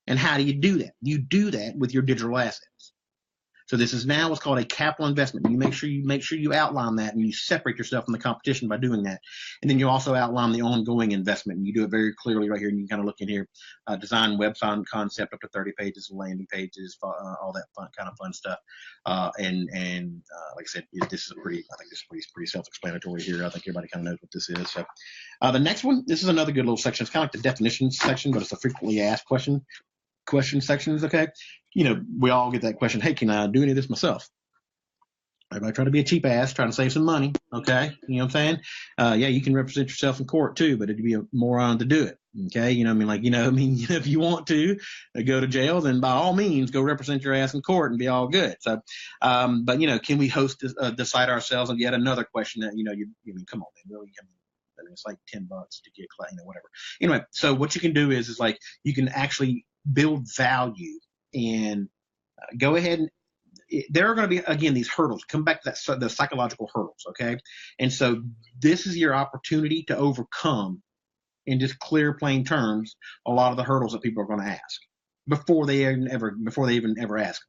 And how do you do that? You do that with your digital assets. So this is now what's called a capital investment. You make sure you outline that, and you separate yourself from the competition by doing that. And then you also outline the ongoing investment, and you do it very clearly right here. And you can kind of look in here, design website concept up to 30 pages, landing pages, all that kind of fun stuff. And like I said, I think this is pretty self-explanatory here. I think everybody kind of knows what this is. So the next one, this is another good little section. It's kind of like the definitions section, but it's a frequently asked question sections. Okay. We all get that question. Hey, can I do any of this myself? Everybody try to be a cheap ass, trying to save some money. Okay. You know what I'm saying? Yeah, you can represent yourself in court too, but it'd be a moron to do it. Okay. If you want to go to jail, then by all means go represent your ass in court and be all good. So, but can we host the site ourselves? And yet another question that, come on, man, really? It's like $10 to get, whatever. Anyway, so what you can do is like, you can actually build value and go ahead and there are going to be, again, these hurdles. Come back to the psychological hurdles, okay? And so this is your opportunity to overcome, in just clear, plain terms, a lot of the hurdles that people are going to ask before they even ever ask.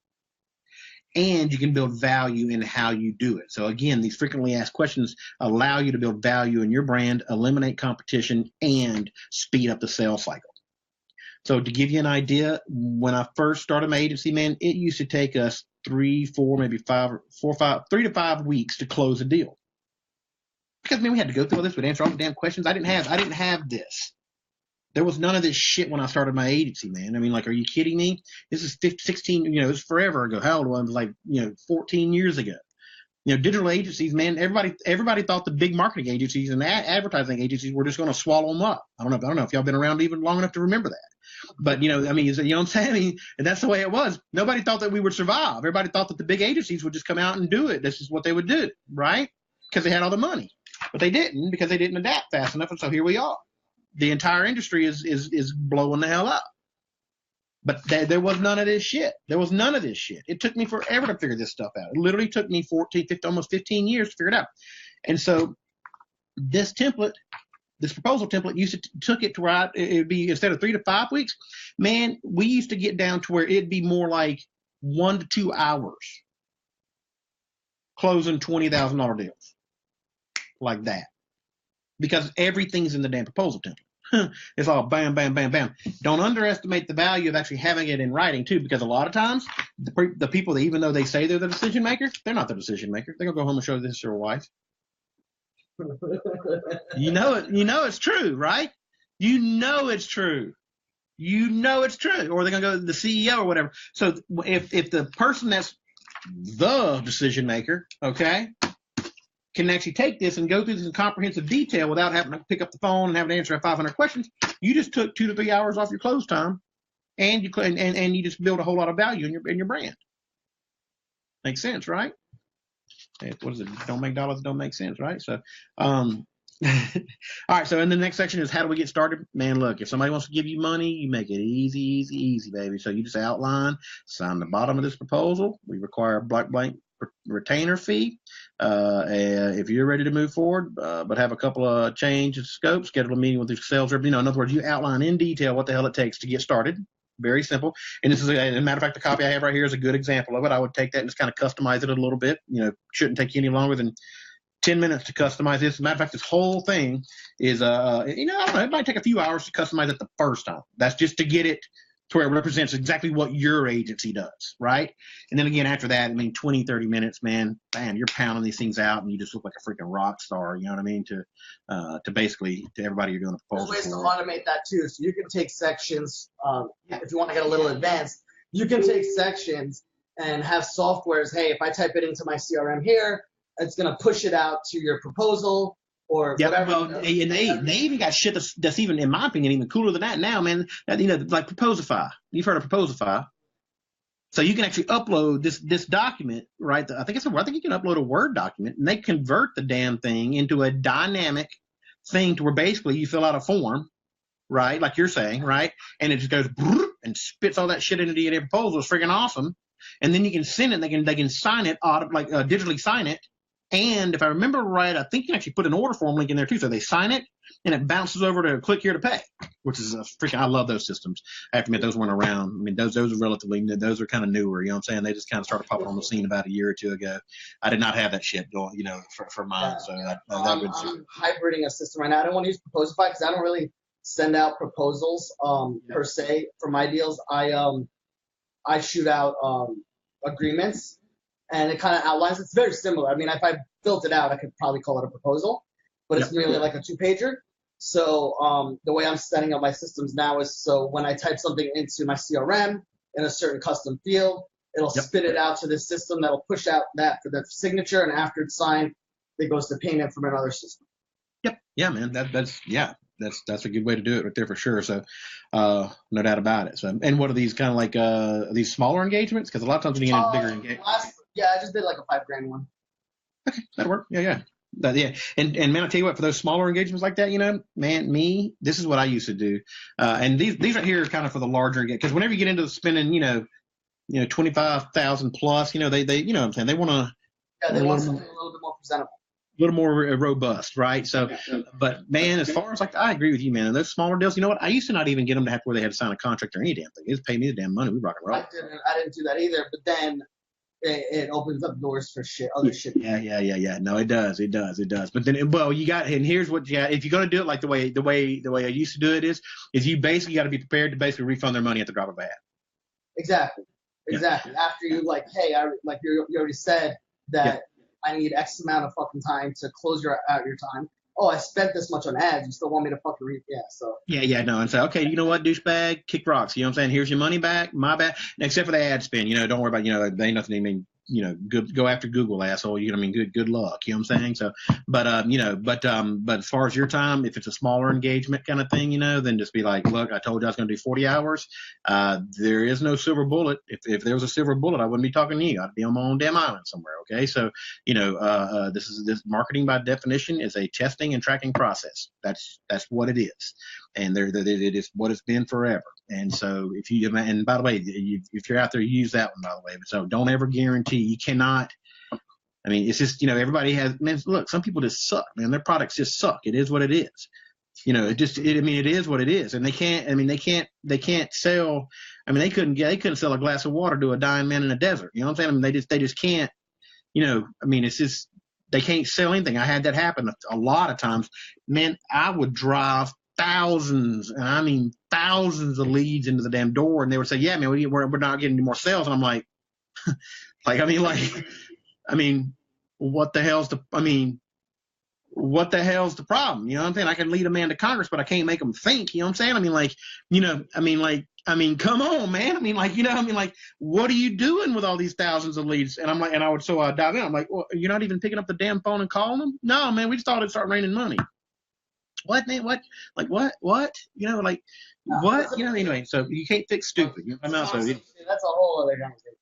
And you can build value in how you do it. So again, these frequently asked questions allow you to build value in your brand, eliminate competition, and speed up the sales cycle. So to give you an idea, when I first started my agency, man, it used to take us 3 to 5 weeks to close a deal. Because, man, we had to go through all this, we'd answer all the damn questions. I didn't have this. There was none of this shit when I started my agency, man. I mean, like, are you kidding me? This is 15, 16, you know, it was forever ago. How old was I? It was like, you know, 14 years ago. You know, digital agencies, man, everybody thought the big marketing agencies and advertising agencies were just going to swallow them up. I don't know if y'all been around even long enough to remember that. But, you know, I mean, you know what I'm saying? I mean, and that's the way it was. Nobody thought that we would survive. Everybody thought that the big agencies would just come out and do it. This is what they would do, right? Because they had all the money. But they didn't, because they didn't adapt fast enough. And so here we are. The entire industry is blowing the hell up. But there was none of this shit. There was none of this shit. It took me forever to figure this stuff out. It literally took me 14, 15, almost 15 years to figure it out. And so this template, this proposal template, took it to where it'd be, instead of 3 to 5 weeks, man, we used to get down to where it'd be more like 1 to 2 hours closing $20,000 deals like that. Because everything's in the damn proposal template. It's all bam, bam, bam, bam. Don't underestimate the value of actually having it in writing too, because a lot of times the people that, even though they say they're the decision maker, they're not the decision maker. They're gonna go home and show this to their wife. You know it. You know it's true, right? You know it's true. You know it's true. Or they're gonna go to the CEO or whatever. So if the person that's the decision maker, okay, can actually take this and go through this in comprehensive detail without having to pick up the phone and having to answer 500 questions, you just took 2 to 3 hours off your close time, and you just build a whole lot of value in your brand. Makes sense, right? What is it? Don't make dollars, don't make sense, right? So, all right. So in the next section is how do we get started? Man, look, if somebody wants to give you money, you make it easy, easy, easy, baby. So you just outline, sign the bottom of this proposal. We require a blank retainer fee. If you're ready to move forward, but have a couple of change of scope, schedule a meeting with your sales rep. You know, in other words, you outline in detail what the hell it takes to get started. Very simple. And this is, as a matter of fact, the copy I have right here is a good example of it. I would take that and just kind of customize it a little bit. You know, shouldn't take you any longer than 10 minutes to customize this. As a matter of fact, this whole thing is, you know, I don't know, it might take a few hours to customize it the first time. That's just to get it to where it represents exactly what your agency does, right? And then again, after that, I mean, 20, 30 minutes, man, bam, you're pounding these things out and you just look like a freaking rock star, you know what I mean? To basically, to everybody you're doing a proposal There's ways for. to automate that too. So you can take sections, if you want to get a little advanced, you can take sections and have softwares. Hey, if I type it into my CRM here, it's going to push it out to your proposal or whatever. Well, and they even got shit that's even, in my opinion, even cooler than that now, man. That, you know, like Proposify. You've heard of Proposify. So you can actually upload this document, right? I think you can upload a Word document, and they convert the damn thing into a dynamic thing to where basically you fill out a form, right? Like you're saying, right? And it just goes and spits all that shit into your proposal. It's freaking awesome. And then you can send it. They can sign it, digitally sign it. And if I remember right, I think you can actually put an order form link in there too. So they sign it and it bounces over to click here to pay, which is I love those systems. I have to admit, those weren't around. I mean, those are those are kind of newer, you know what I'm saying? They just kind of started popping on the scene about a year or two ago. I did not have that shit going, you know, for mine. So I'm hybriding a system right now. I don't want to use Proposify because I don't really send out proposals per se for my deals. I shoot out agreements. And it kind of outlines. It's very similar. I mean, if I built it out, I could probably call it a proposal, but it's really like a 2-pager. So the way I'm setting up my systems now is, so when I type something into my CRM in a certain custom field, it'll spit it out to this system that'll push out that for the signature, and after it's signed, it goes to payment from another system. Yep. Yeah, man. That's a good way to do it right there for sure. So, no doubt about it. So, and what are these kind of like these smaller engagements? Because a lot of times when you get into bigger engagements. Yeah, I just did like a $5,000 one. Okay, that'll work. Yeah. And man, I tell you what, for those smaller engagements like that, you know, man, this is what I used to do. And these right here are kind of for the larger engagement, because whenever you get into spending, you know, 25,000 plus, you know, they you know what I'm saying, they want to. Yeah, they want something a little bit more presentable. A little more robust, right? So, but man, as far as like, I agree with you, man. And those smaller deals, you know what? I used to not even get them to have where they had to sign a contract or any damn thing. They just pay me the damn money. We rock and roll. I didn't do that either. But then it opens up doors for other shit. Yeah. No, it does. But then, well, and here's what you got. If you're gonna do it like the way I used to do it is you basically got to be prepared to basically refund their money at the drop of a hat. Exactly. After you you already said that. I need X amount of fucking time to close out your time. oh, I spent this much on ads. You still want me to fucking read? Yeah. So. Yeah, no, and say, okay, you know what, douchebag, kick rocks. You know what I'm saying? Here's your money back, my bad. Except for the ad spend, don't worry about, they ain't nothing. I mean, good, go after Google, asshole. You know what I mean? Good luck. You know what I'm saying? So, but as far as your time, if it's a smaller engagement kind of thing, then just be like, look, I told you I was going to do 40 hours. There is no silver bullet. If there was a silver bullet, I wouldn't be talking to you. I'd be on my own damn island somewhere. Okay. So, this marketing by definition is a testing and tracking process. That's what it is. And it is what it's been forever. And so and by the way, if you're out there, use that one, by the way. But so don't ever guarantee. You cannot. I mean, it's just, everybody has, man, look, some people just suck, man. Their products just suck. It is what it is. It is what it is. And they can't sell. I mean, they couldn't sell a glass of water to a dying man in a desert. You know what I'm saying? I mean, they just can't, it's just, they can't sell anything. I had that happen a lot of times. Man, I would drive thousands of leads into the damn door, and they would say, yeah, man, we're not getting any more sales. And I'm like, what the hell's the problem? You know what I'm saying? I can lead a man to Congress, but I can't make him think. You know what I'm saying? Come on, man. What are you doing with all these thousands of leads? And I'm like, I dive in. I'm like, well, you're not even picking up the damn phone and calling them? No, man, we just thought it'd start raining money. What, man? What? Like, what? What? What? Anyway, so you can't fix stupid. That's a whole other conversation.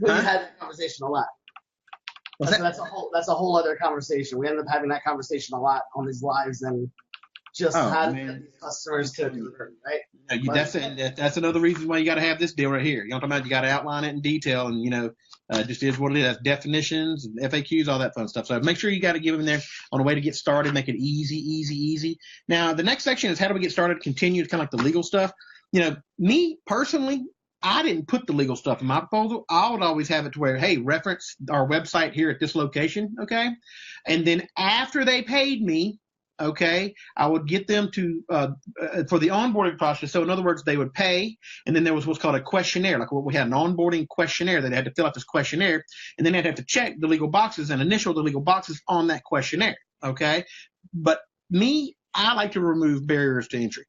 We had that conversation a lot. That's a whole other conversation. We ended up having that conversation a lot on these lives and just how to get these customers to convert, right? That's another reason why you got to have this deal right here. You know what I'm talking about? You got to outline it in detail, and just is what it is. That's definitions, FAQs, all that fun stuff. So make sure you got to give them there on a way to get started, make it easy. Now the next section is how do we get started? Continue. It's kind of like the legal stuff. Me personally, I didn't put the legal stuff in my proposal. I would always have it to where, hey, reference our website here at this location, okay? And then after they paid me, okay, I would get them to for the onboarding process. So in other words, they would pay, and then there was what's called a questionnaire. Like we had an onboarding questionnaire that they had to fill out this questionnaire, and then they'd have to check the legal boxes and initial the legal boxes on that questionnaire, okay? But me, I like to remove barriers to entry.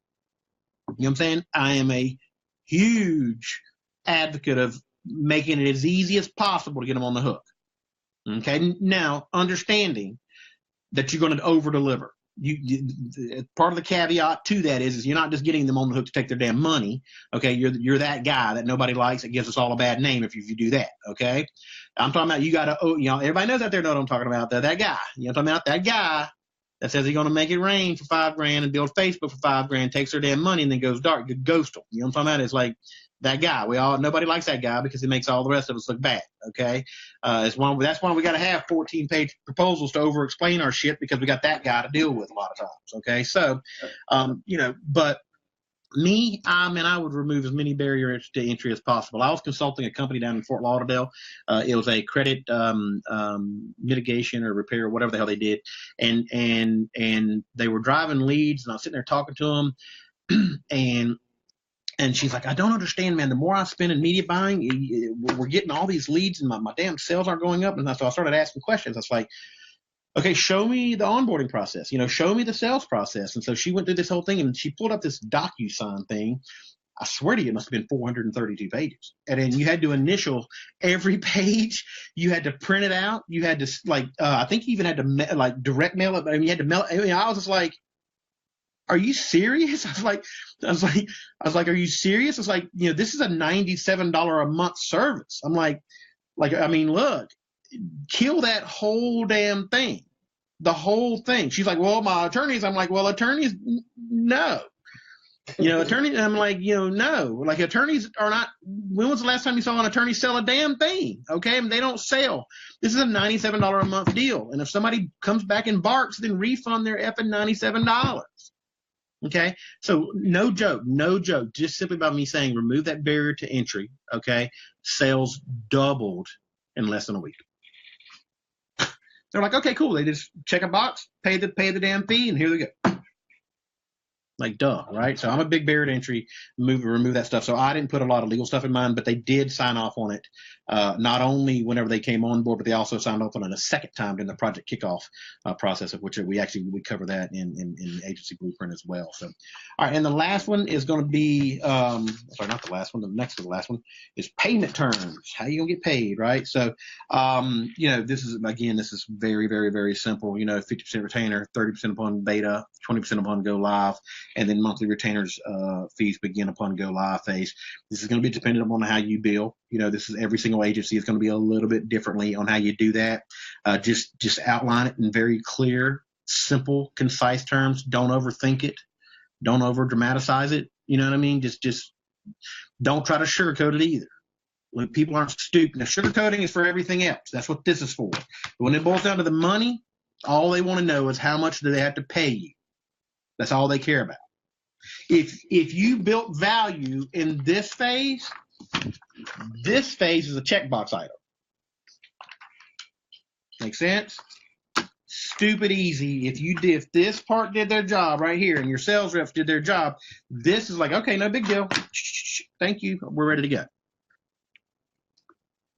You know what I'm saying? I am a huge advocate of making it as easy as possible to get them on the hook. Okay. Now, understanding that you're going to over deliver. Part of the caveat to that is you're not just getting them on the hook to take their damn money. Okay. You're that guy that nobody likes that gives us all a bad name if you do that. Okay. I'm talking about you got to, everybody knows out there know what I'm talking about. That guy. You know what I'm talking about? That guy that says he's going to make it rain for $5,000 and build Facebook for $5,000, takes their damn money and then goes dark. You ghost them. You know what I'm talking about? It's like that guy. Nobody likes that guy because he makes all the rest of us look bad. Okay. That's why we got to have 14-page proposals to over explain our shit, because we got that guy to deal with a lot of times. Okay. So, but me, I would remove as many barriers to entry as possible. I was consulting a company down in Fort Lauderdale. It was a credit mitigation or repair or whatever the hell they did, and they were driving leads, and I was sitting there talking to them, and she's like, I don't understand, man. The more I spend in media buying, we're getting all these leads, and my damn sales aren't going up. And so I started asking questions. I was like, okay, show me the onboarding process, show me the sales process. And so she went through this whole thing, and she pulled up this DocuSign thing. I swear to you, it must have been 432 pages. And then you had to initial every page. You had to print it out. You had to I think you even had to direct mail it. I mean, you had to mail it. I mean, I was just like, are you serious? I was like, are you serious? It's like, this is a $97 a month service. I'm like, look, kill that whole damn thing. The whole thing. She's like, well, my attorneys. I'm like, well, attorneys, no. Attorneys, I'm like, no. Like, attorneys are not. When was the last time you saw an attorney sell a damn thing? Okay, and they don't sell. This is a $97 a month deal, and if somebody comes back and barks, then refund their effing $97. Okay, so no joke. Just simply by me saying remove that barrier to entry. Okay, sales doubled in less than a week. They're like, okay, cool. They just check a box, pay the damn fee, and here they go. Like, duh, right? So I'm a big barrier to entry, remove that stuff. So I didn't put a lot of legal stuff in mine, but they did sign off on it not only whenever they came on board, but they also signed off on it a second time during the project kickoff process, of which we cover that in the agency blueprint as well. So, all right, and the last one is going to be sorry, not the last one. The next to the last one is payment terms. How you gonna get paid, right? So, this is very, very, very simple. 50% retainer, 30% upon beta, 20% upon go live, and then monthly retainers fees begin upon go live phase. This is going to be dependent upon how you bill. This is every single agency is going to be a little bit differently on how you do that. Just outline it in very clear, simple, concise terms. Don't overthink it. Don't over dramatize it. You know what I mean? Just don't try to sugarcoat it either. When people aren't stupid. Now, sugarcoating is for everything else. That's what this is for. But when it boils down to the money, all they want to know is how much do they have to pay you. That's all they care about. If you built value in this phase is a checkbox item. Make sense? Stupid easy. If this part did their job right here and your sales reps did their job, this is like, okay, no big deal. Thank you. We're ready to go.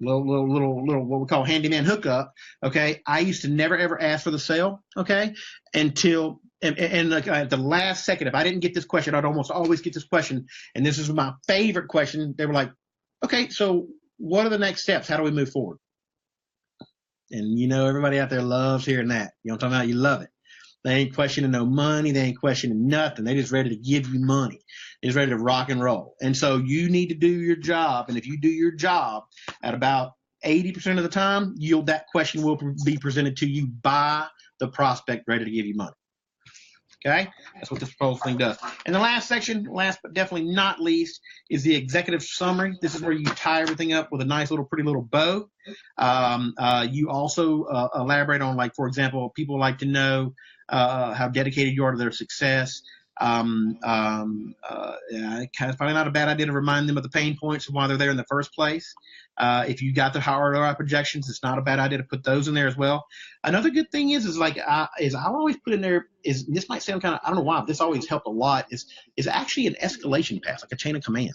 Little what we call handyman hookup. Okay. I used to never ever ask for the sale. Okay. Until like at the last second, if I didn't get this question, I'd almost always get this question. And this is my favorite question. They were like, okay, so what are the next steps? How do we move forward? And everybody out there loves hearing that. You know what I'm talking about? You love it. They ain't questioning no money. They ain't questioning nothing. They just ready to give you money. They're just ready to rock and roll. And so you need to do your job. And if you do your job at about 80% of the time, that question will be presented to you by the prospect ready to give you money. Okay? That's what this proposal thing does. And the last section, last but definitely not least, is the executive summary. This is where you tie everything up with a nice little pretty little bow. You also elaborate on, like, for example, people like to know how dedicated you are to their success. It's probably not a bad idea to remind them of the pain points and why they're there in the first place. If you got the ROI projections, it's not a bad idea to put those in there as well. Another good thing is I'll always put in there is, this might sound kind of, I don't know why, but this always helped a lot, is actually an escalation path, like a chain of command.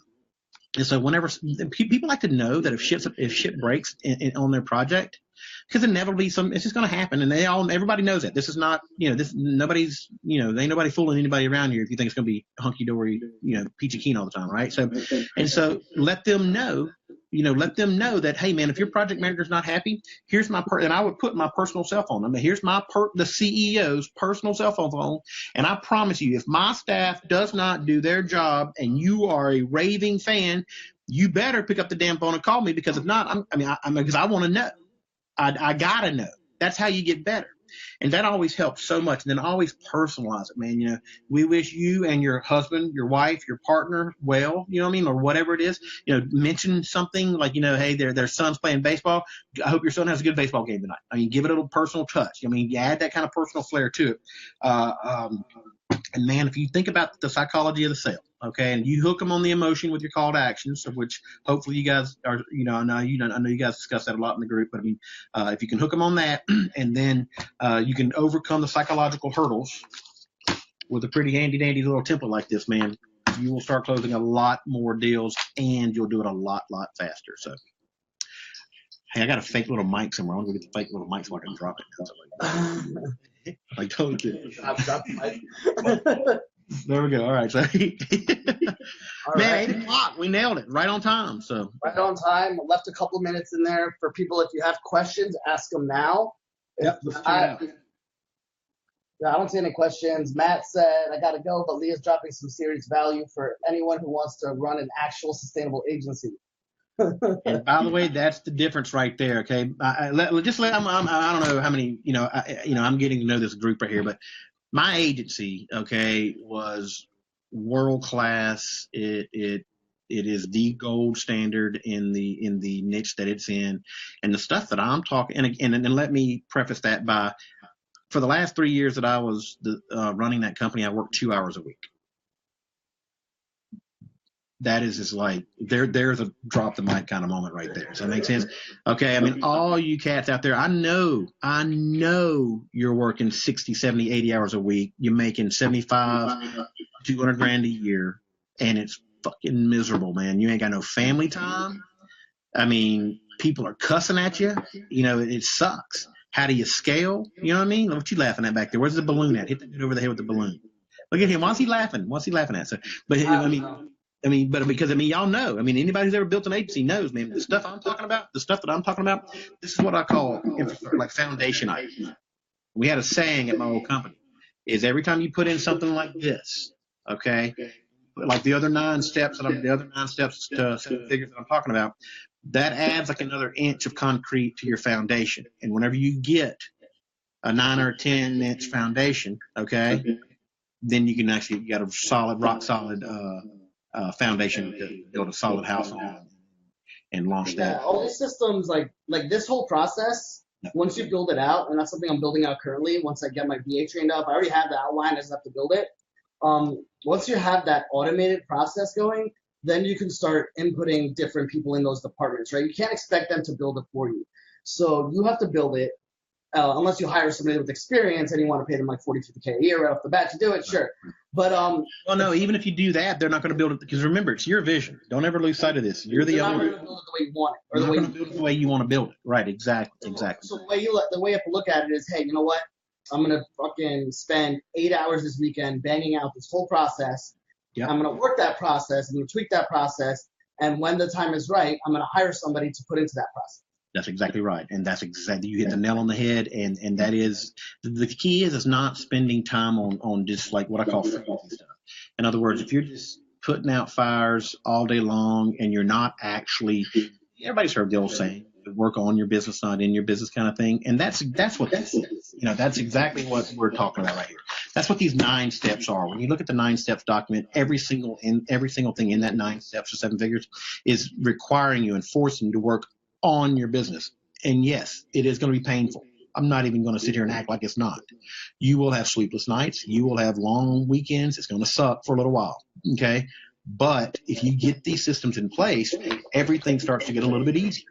And so whenever people like to know that if shit breaks on their project, because inevitably it's just going to happen, and everybody knows that. This is not, nobody's, ain't nobody fooling anybody around here if you think it's going to be hunky dory, peachy keen all the time, right? So let them know that, hey man, if your project manager's not happy, here's my and I would put my personal cell phone. I mean, here's the CEO's personal cell phone, and I promise you, if my staff does not do their job and you are a raving fan, you better pick up the damn phone and call me, because if not, because I want to know. I gotta know. That's how you get better. And that always helps so much. And then always personalize it, man. We wish you and your husband, your wife, your partner well, or whatever it is. Mention something like, hey, their son's playing baseball. I hope your son has a good baseball game tonight. Give it a little personal touch. You add that kind of personal flair to it. And man, if you think about the psychology of the sale, okay, and you hook them on the emotion with your call to actions, of which hopefully you guys are, I know you guys discuss that a lot in the group, but if you can hook them on that, and then you can overcome the psychological hurdles with a pretty handy dandy little template like this, man, you will start closing a lot more deals, and you'll do it a lot faster. So, hey, I got a fake little mic somewhere. I'm gonna get the fake little mic so I can drop it. Like totally kidding. There we go. All right. So, All man, right. 8 o'clock. We nailed it. Right on time. So Right on time. Left a couple minutes in there for people. If you have questions, ask them now. Yep. I don't see any questions. Matt said, I got to go, but Leah's dropping some serious value for anyone who wants to run an actual sustainable agency. And by the way, that's the difference right there. Okay. I don't know how many, I'm getting to know this group right here, but my agency, okay, was world class. It is the gold standard in the niche that it's in, and the stuff that I'm talking. And let me preface that by, for the last 3 years that I was running that company, I worked 2 hours a week. That is just like, there's a drop the mic kind of moment right there. Does that make sense? Okay. All you cats out there, I know you're working 60, 70, 80 hours a week. You're making 75, 200 grand a year, and it's fucking miserable, man. You ain't got no family time. people are cussing at you, it sucks. How do you scale? You know what I mean? What you laughing at back there? Where's the balloon at? Hit the dude over the head with the balloon. Look at him. Why's he laughing? What's he laughing at? So, but because y'all know. Anybody who's ever built an agency knows, man. The stuff that I'm talking about, this is what I call infrastructure, like foundation items. We had a saying at my old company: is every time you put in something like this, okay, like the other 9 steps to 7 figures that I'm talking about, that adds like another inch of concrete to your foundation. And whenever you get a 9 or 10 inch foundation, okay, then you can actually you got a solid, rock solid foundation to build a solid house on and launch that. All these systems, like this whole process, once you build it out, and that's something I'm building out currently. Once I get my VA trained up, I already have the outline. I just have to build it. Once you have that automated process going, then you can start inputting different people in those departments, right? You can't expect them to build it for you. So you have to build it, unless you hire somebody with experience and you want to pay them like $40,000-$50,000 a year right off the bat to do it, sure. But well, no, even if you do that, they're not going to build it, because remember, it's your vision. Don't ever lose sight of this. You're the owner. You're not going to build it the way you want it, or you're not going to build it the way you want to build it. Right? Exactly. So the way you have to look at it is, hey, you know what? I'm going to fucking spend 8 hours this weekend banging out this whole process. Yep. I'm going to work that process. I'm going to tweak that process. And when the time is right, I'm going to hire somebody to put into that process. That's exactly right. And that's exactly, you hit the nail on the head. And that is, the key is not spending time on just like what I call freelancing stuff. In other words, if you're just putting out fires all day long and you're not actually, everybody's heard the old saying, work on your business, not in your business kind of thing. And that's what this is. That's exactly what we're talking about right here. That's what these 9 steps are. When you look at the 9 steps document, every single thing in that 9 steps or 7 figures is requiring you and forcing you to work on your business. And yes, it is going to be painful. I'm not even going to sit here and act like it's not. You will have sleepless nights. You will have long weekends. It's going to suck for a little while. Okay. But if you get these systems in place, everything starts to get a little bit easier.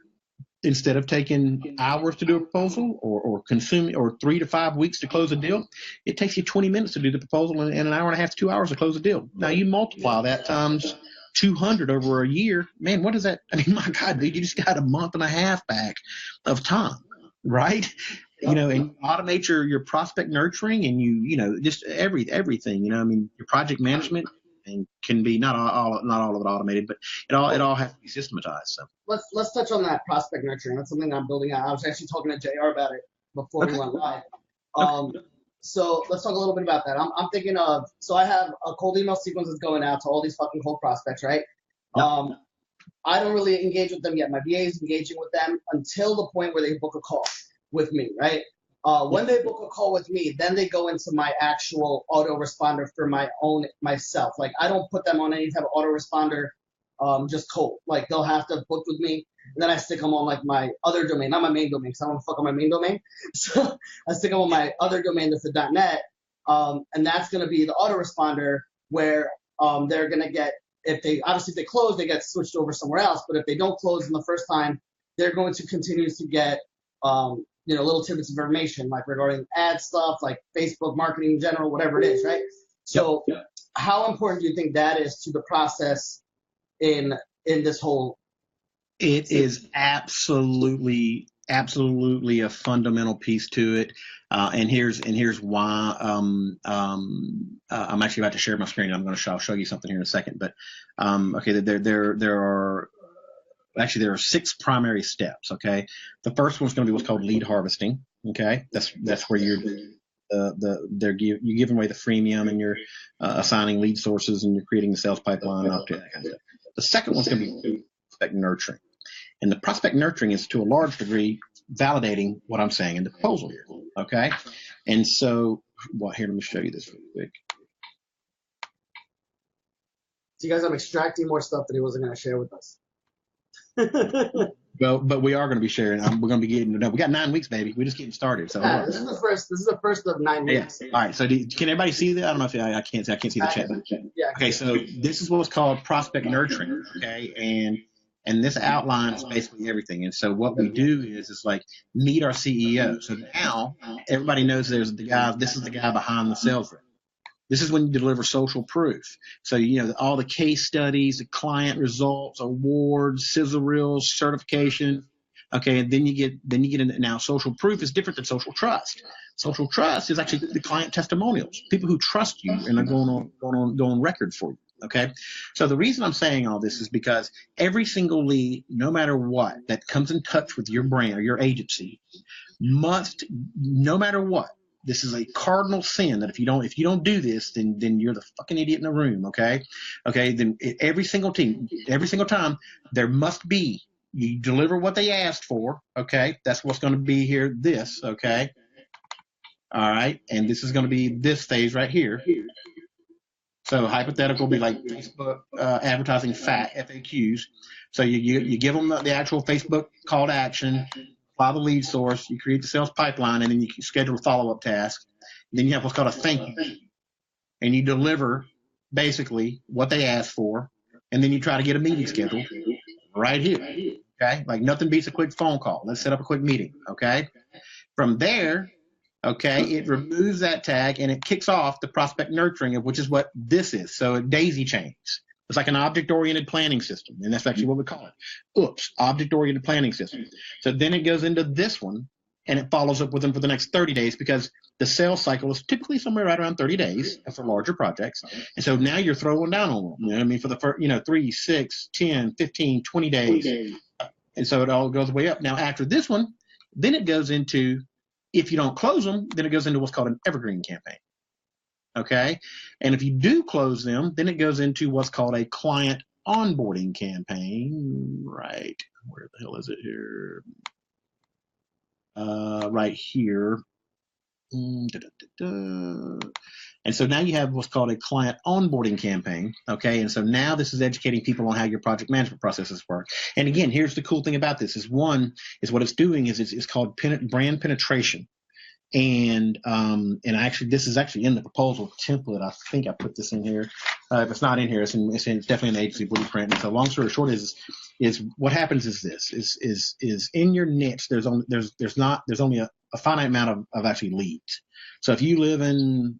Instead of taking hours to do a proposal or consuming or 3 to 5 weeks to close a deal, it takes you 20 minutes to do the proposal and an hour and a half to 2 hours to close a deal. Now you multiply that times 200 over a year. Man, what is that? My God, dude, you just got a month and a half back of time, right? And you automate your prospect nurturing and just everything, your project management. And can be not all of it automated, but it all has to be systematized. So let's touch on that prospect nurturing. That's something I'm building out. I was actually talking to JR about it before we went live. So let's talk a little bit about that. I'm thinking of, so I have a cold email sequence that's going out to all these fucking cold prospects, right? Yep. I don't really engage with them yet. My VA is engaging with them until the point where they book a call with me, right? When they book a call with me, then they go into my actual autoresponder for myself. Like, I don't put them on any type of autoresponder, just cold. Like, they'll have to book with me, and then I stick them on, like, my other domain, not my main domain, because I don't want to fuck on my main domain. So I stick them on my other domain, that's the .net, and that's going to be the autoresponder where they're going to get, if they close, they get switched over somewhere else, but if they don't close in the first time, they're going to continue to get little tidbits of information, like regarding ad stuff, like Facebook marketing in general, whatever it is, right? So how important do you think that is to the process in this whole? It is absolutely a fundamental piece to it. And here's why. I'm actually about to share my screen. I'll show you something here in a second. But okay, there are 6 primary steps. Okay, the first one's going to be what's called lead harvesting. Okay, that's where you're giving away the freemium and you're assigning lead sources and you're creating the sales pipeline up to that kind of stuff. The second one's going to be prospect nurturing, and the prospect nurturing is to a large degree validating what I'm saying in the proposal here. Okay, and so here, let me show you this really quick. So you guys, I'm extracting more stuff that he wasn't going to share with us. Well, but we are going to be sharing. We're going to be getting. No, we got 9 weeks, baby. We're just getting started. So this is the first of 9 weeks. Yeah. All right. So can everybody see that? I don't know if I can't see the chat. Yeah. Okay. So this is what's called prospect nurturing. Okay. And this outlines basically everything. And so what we do is it's like meet our CEO. So now everybody knows there's the guy. This is the guy behind the sales rep. This is when you deliver social proof. So, all the case studies, the client results, awards, sizzle reels, certification, Okay, and then you get into, now social proof is different than social trust. Social trust is actually the client testimonials, people who trust you and are going on record for you. Okay, so the reason I'm saying all this is because every single lead, no matter what, that comes in touch with your brand or your agency must, no matter what, this is a cardinal sin that if you don't do this, then you're the fucking idiot in the room. Okay, then every single time there must be, you deliver what they asked for. Okay, that's what's going to be here. This, okay, all right, and this is going to be this phase right here. So hypothetical be like Facebook advertising FAQs. So you give them the actual Facebook call to action, file the lead source, you create the sales pipeline, and then you schedule a follow-up task. Then you have what's called a thank you, and you deliver basically what they asked for, and then you try to get a meeting scheduled right here. Okay, like nothing beats a quick phone call. Let's set up a quick meeting. Okay, from there, okay, it removes that tag and it kicks off the prospect nurturing, of which is what this is. So it daisy chains. It's like an object-oriented planning system, and that's actually what we call it. Object-oriented planning system. So then it goes into this one, and it follows up with them for the next 30 days because the sales cycle is typically somewhere right around 30 days for larger projects. And so now you're throwing down on them. You know what I mean? For the first, 3, 6, 10, 15, 20 days. And so it all goes way up. Now, after this one, then it goes into, if you don't close them, then it goes into what's called an evergreen campaign. Okay. And if you do close them, then it goes into what's called a client onboarding campaign. Right. Where the hell is it here? Right here. And so now you have what's called a client onboarding campaign. Okay. And so now this is educating people on how your project management processes work. And again, here's the cool thing about this is what it's doing is it's called brand penetration. And actually, this is actually in the proposal template. I think I put this in here. If it's not in here, it's definitely in the agency blueprint. And so, long story short, is what happens is this is in your niche. There's only a finite amount of actually leads. So if you live in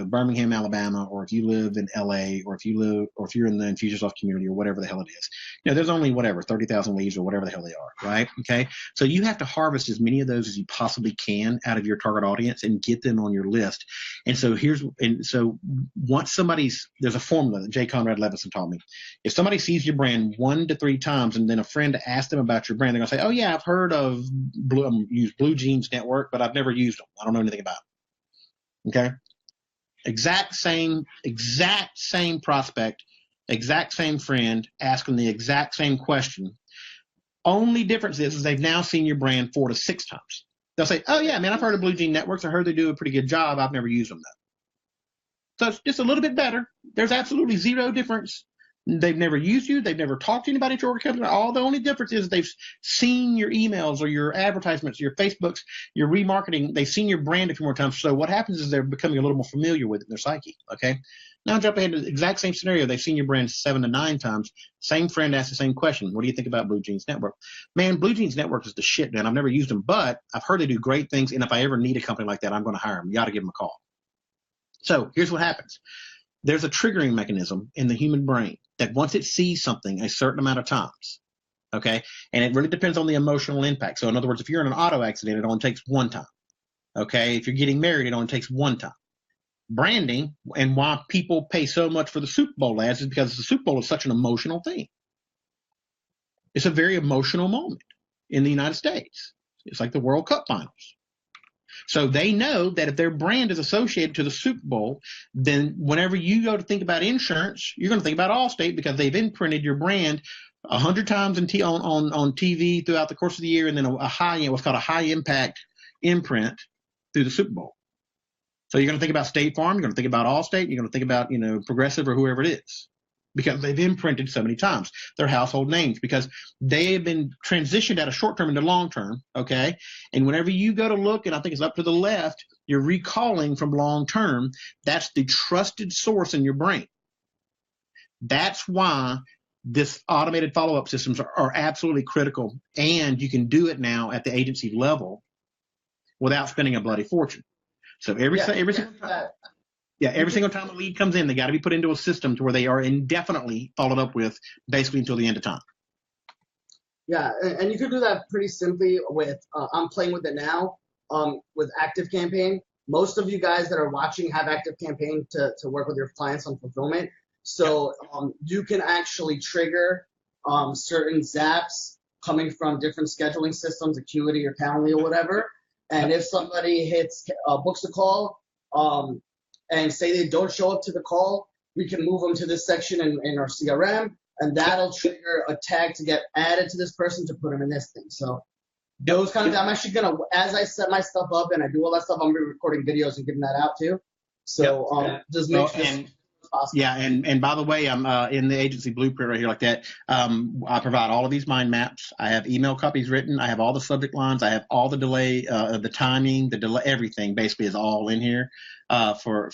Birmingham, Alabama, or if you live in LA, or if you're in the Infusionsoft community or whatever the hell it is, there's only 30,000 leads or whatever the hell they are, right? Okay. So you have to harvest as many of those as you possibly can out of your target audience and get them on your list. And so once there's a formula that J. Conrad Levison taught me. If somebody sees your brand 1 to 3 times and then a friend asks them about your brand, they're going to say, oh yeah, I've heard of Blue Jeans Network, but I've never used them. I don't know anything about them. Okay. Exact same prospect, exact same friend asking the exact same question. Only difference is they've now seen your brand 4 to 6 times. They'll say, oh yeah, man, I've heard of Blue Jean Networks. I heard they do a pretty good job. I've never used them though. So it's just a little bit better. There's absolutely zero difference. They've never used you. They've never talked to anybody at your company. All the only difference is they've seen your emails or your advertisements, your Facebooks, your remarketing. They've seen your brand a few more times. So what happens is they're becoming a little more familiar with it in their psyche. Okay. Now jump ahead to the exact same scenario. They've seen your brand 7 to 9 times. Same friend asks the same question. What do you think about Blue Jeans Network? Man, Blue Jeans Network is the shit, man. I've never used them, but I've heard they do great things. And if I ever need a company like that, I'm going to hire them. You ought to give them a call. So here's what happens. There's a triggering mechanism in the human brain that once it sees something a certain amount of times, okay, and it really depends on the emotional impact. So in other words, if you're in an auto accident, it only takes 1 time. Okay, if you're getting married, it only takes 1 time. Branding and why people pay so much for the Super Bowl ads is because the Super Bowl is such an emotional thing. It's a very emotional moment in the United States. It's like the World Cup finals. So they know that if their brand is associated to the Super Bowl, then whenever you go to think about insurance, you're going to think about Allstate because they've imprinted your brand 100 times on TV throughout the course of the year, and then what's called a high impact imprint through the Super Bowl. So you're going to think about State Farm, you're going to think about Allstate, you're going to think about Progressive or whoever it is, because they've imprinted so many times. They're household names because they have been transitioned out of short term into long term. Okay. And whenever you go to look, and I think it's up to the left, you're recalling from long term. That's the trusted source in your brain. That's why this automated follow-up systems are absolutely critical. And you can do it now at the agency level without spending a bloody fortune. So every single time. Yeah, every single time a lead comes in, they got to be put into a system to where they are indefinitely followed up with, basically until the end of time. Yeah, and you could do that pretty simply with, I'm playing with it now, with Active Campaign. Most of you guys that are watching have Active Campaign to work with your clients on fulfillment. So you can actually trigger certain zaps coming from different scheduling systems, Acuity or Calendly or whatever. And if somebody books a call, and say they don't show up to the call, we can move them to this section in our CRM, and that'll trigger a tag to get added to this person to put them in this thing. So those kind of things, I'm actually going to, as I set my stuff up and I do all that stuff, I'm going to be recording videos and giving that out too. So just make sure it's possible. Yeah, and by the way, I'm in the agency blueprint right here like that. I provide all of these mind maps. I have email copies written. I have all the subject lines. I have all the delay, the timing, the delay, everything basically is all in here. For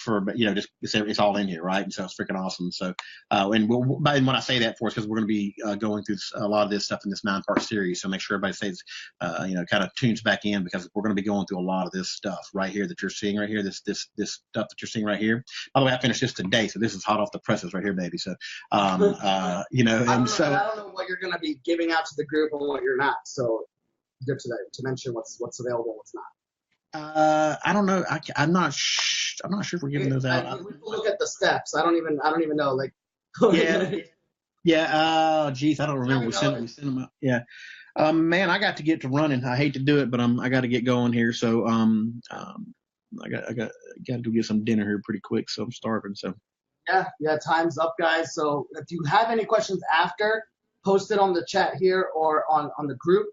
just it's all in here, right? And so it's freaking awesome. So and when I say that for us, because we're going to be going through a lot of this stuff in this 9-part series, so make sure everybody stays kind of tunes back in, because we're going to be going through a lot of this stuff right here that you're seeing right here. This stuff that you're seeing right here. By the way, I finished this today, so this is hot off the presses right here, baby. So I don't know what you're going to be giving out to the group and what you're not. So good to mention what's available, what's not. I don't know. I'm not sure if we're giving those out. We can look at the steps. I don't even know. Like, yeah. Geez, I don't remember. We sent them out. Yeah. Man, I got to get to running. I hate to do it, but I got to get going here. So I got to go get some dinner here pretty quick. So I'm starving. So. Yeah. Time's up, guys. So if you have any questions after, post it on the chat here or on the group.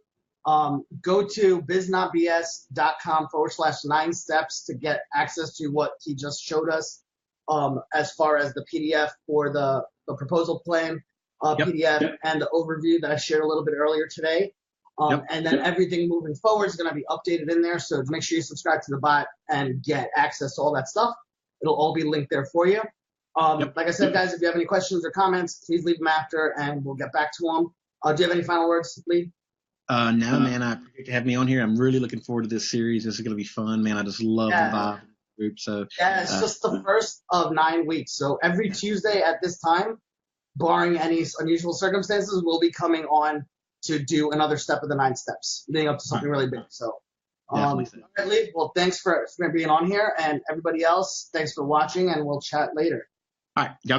Go to biznotbs.com/9 steps to get access to what he just showed us, as far as the PDF for the proposal plan, PDF and the overview that I shared a little bit earlier today. And then everything moving forward is going to be updated in there. So make sure you subscribe to the bot and get access to all that stuff. It'll all be linked there for you. Like I said, guys, if you have any questions or comments, please leave them after and we'll get back to them. Do you have any final words, Lee? No, man, I appreciate you having me on here. I'm really looking forward to this series. This is going to be fun, man. I just love the vibe of the group. So it's just the first of 9 weeks. So every Tuesday at this time, barring any unusual circumstances, we'll be coming on to do another step of the 9 steps, leading up to something really big. So, all right, Lee, well, thanks for being on here, and everybody else, thanks for watching, and we'll chat later. All right, y'all be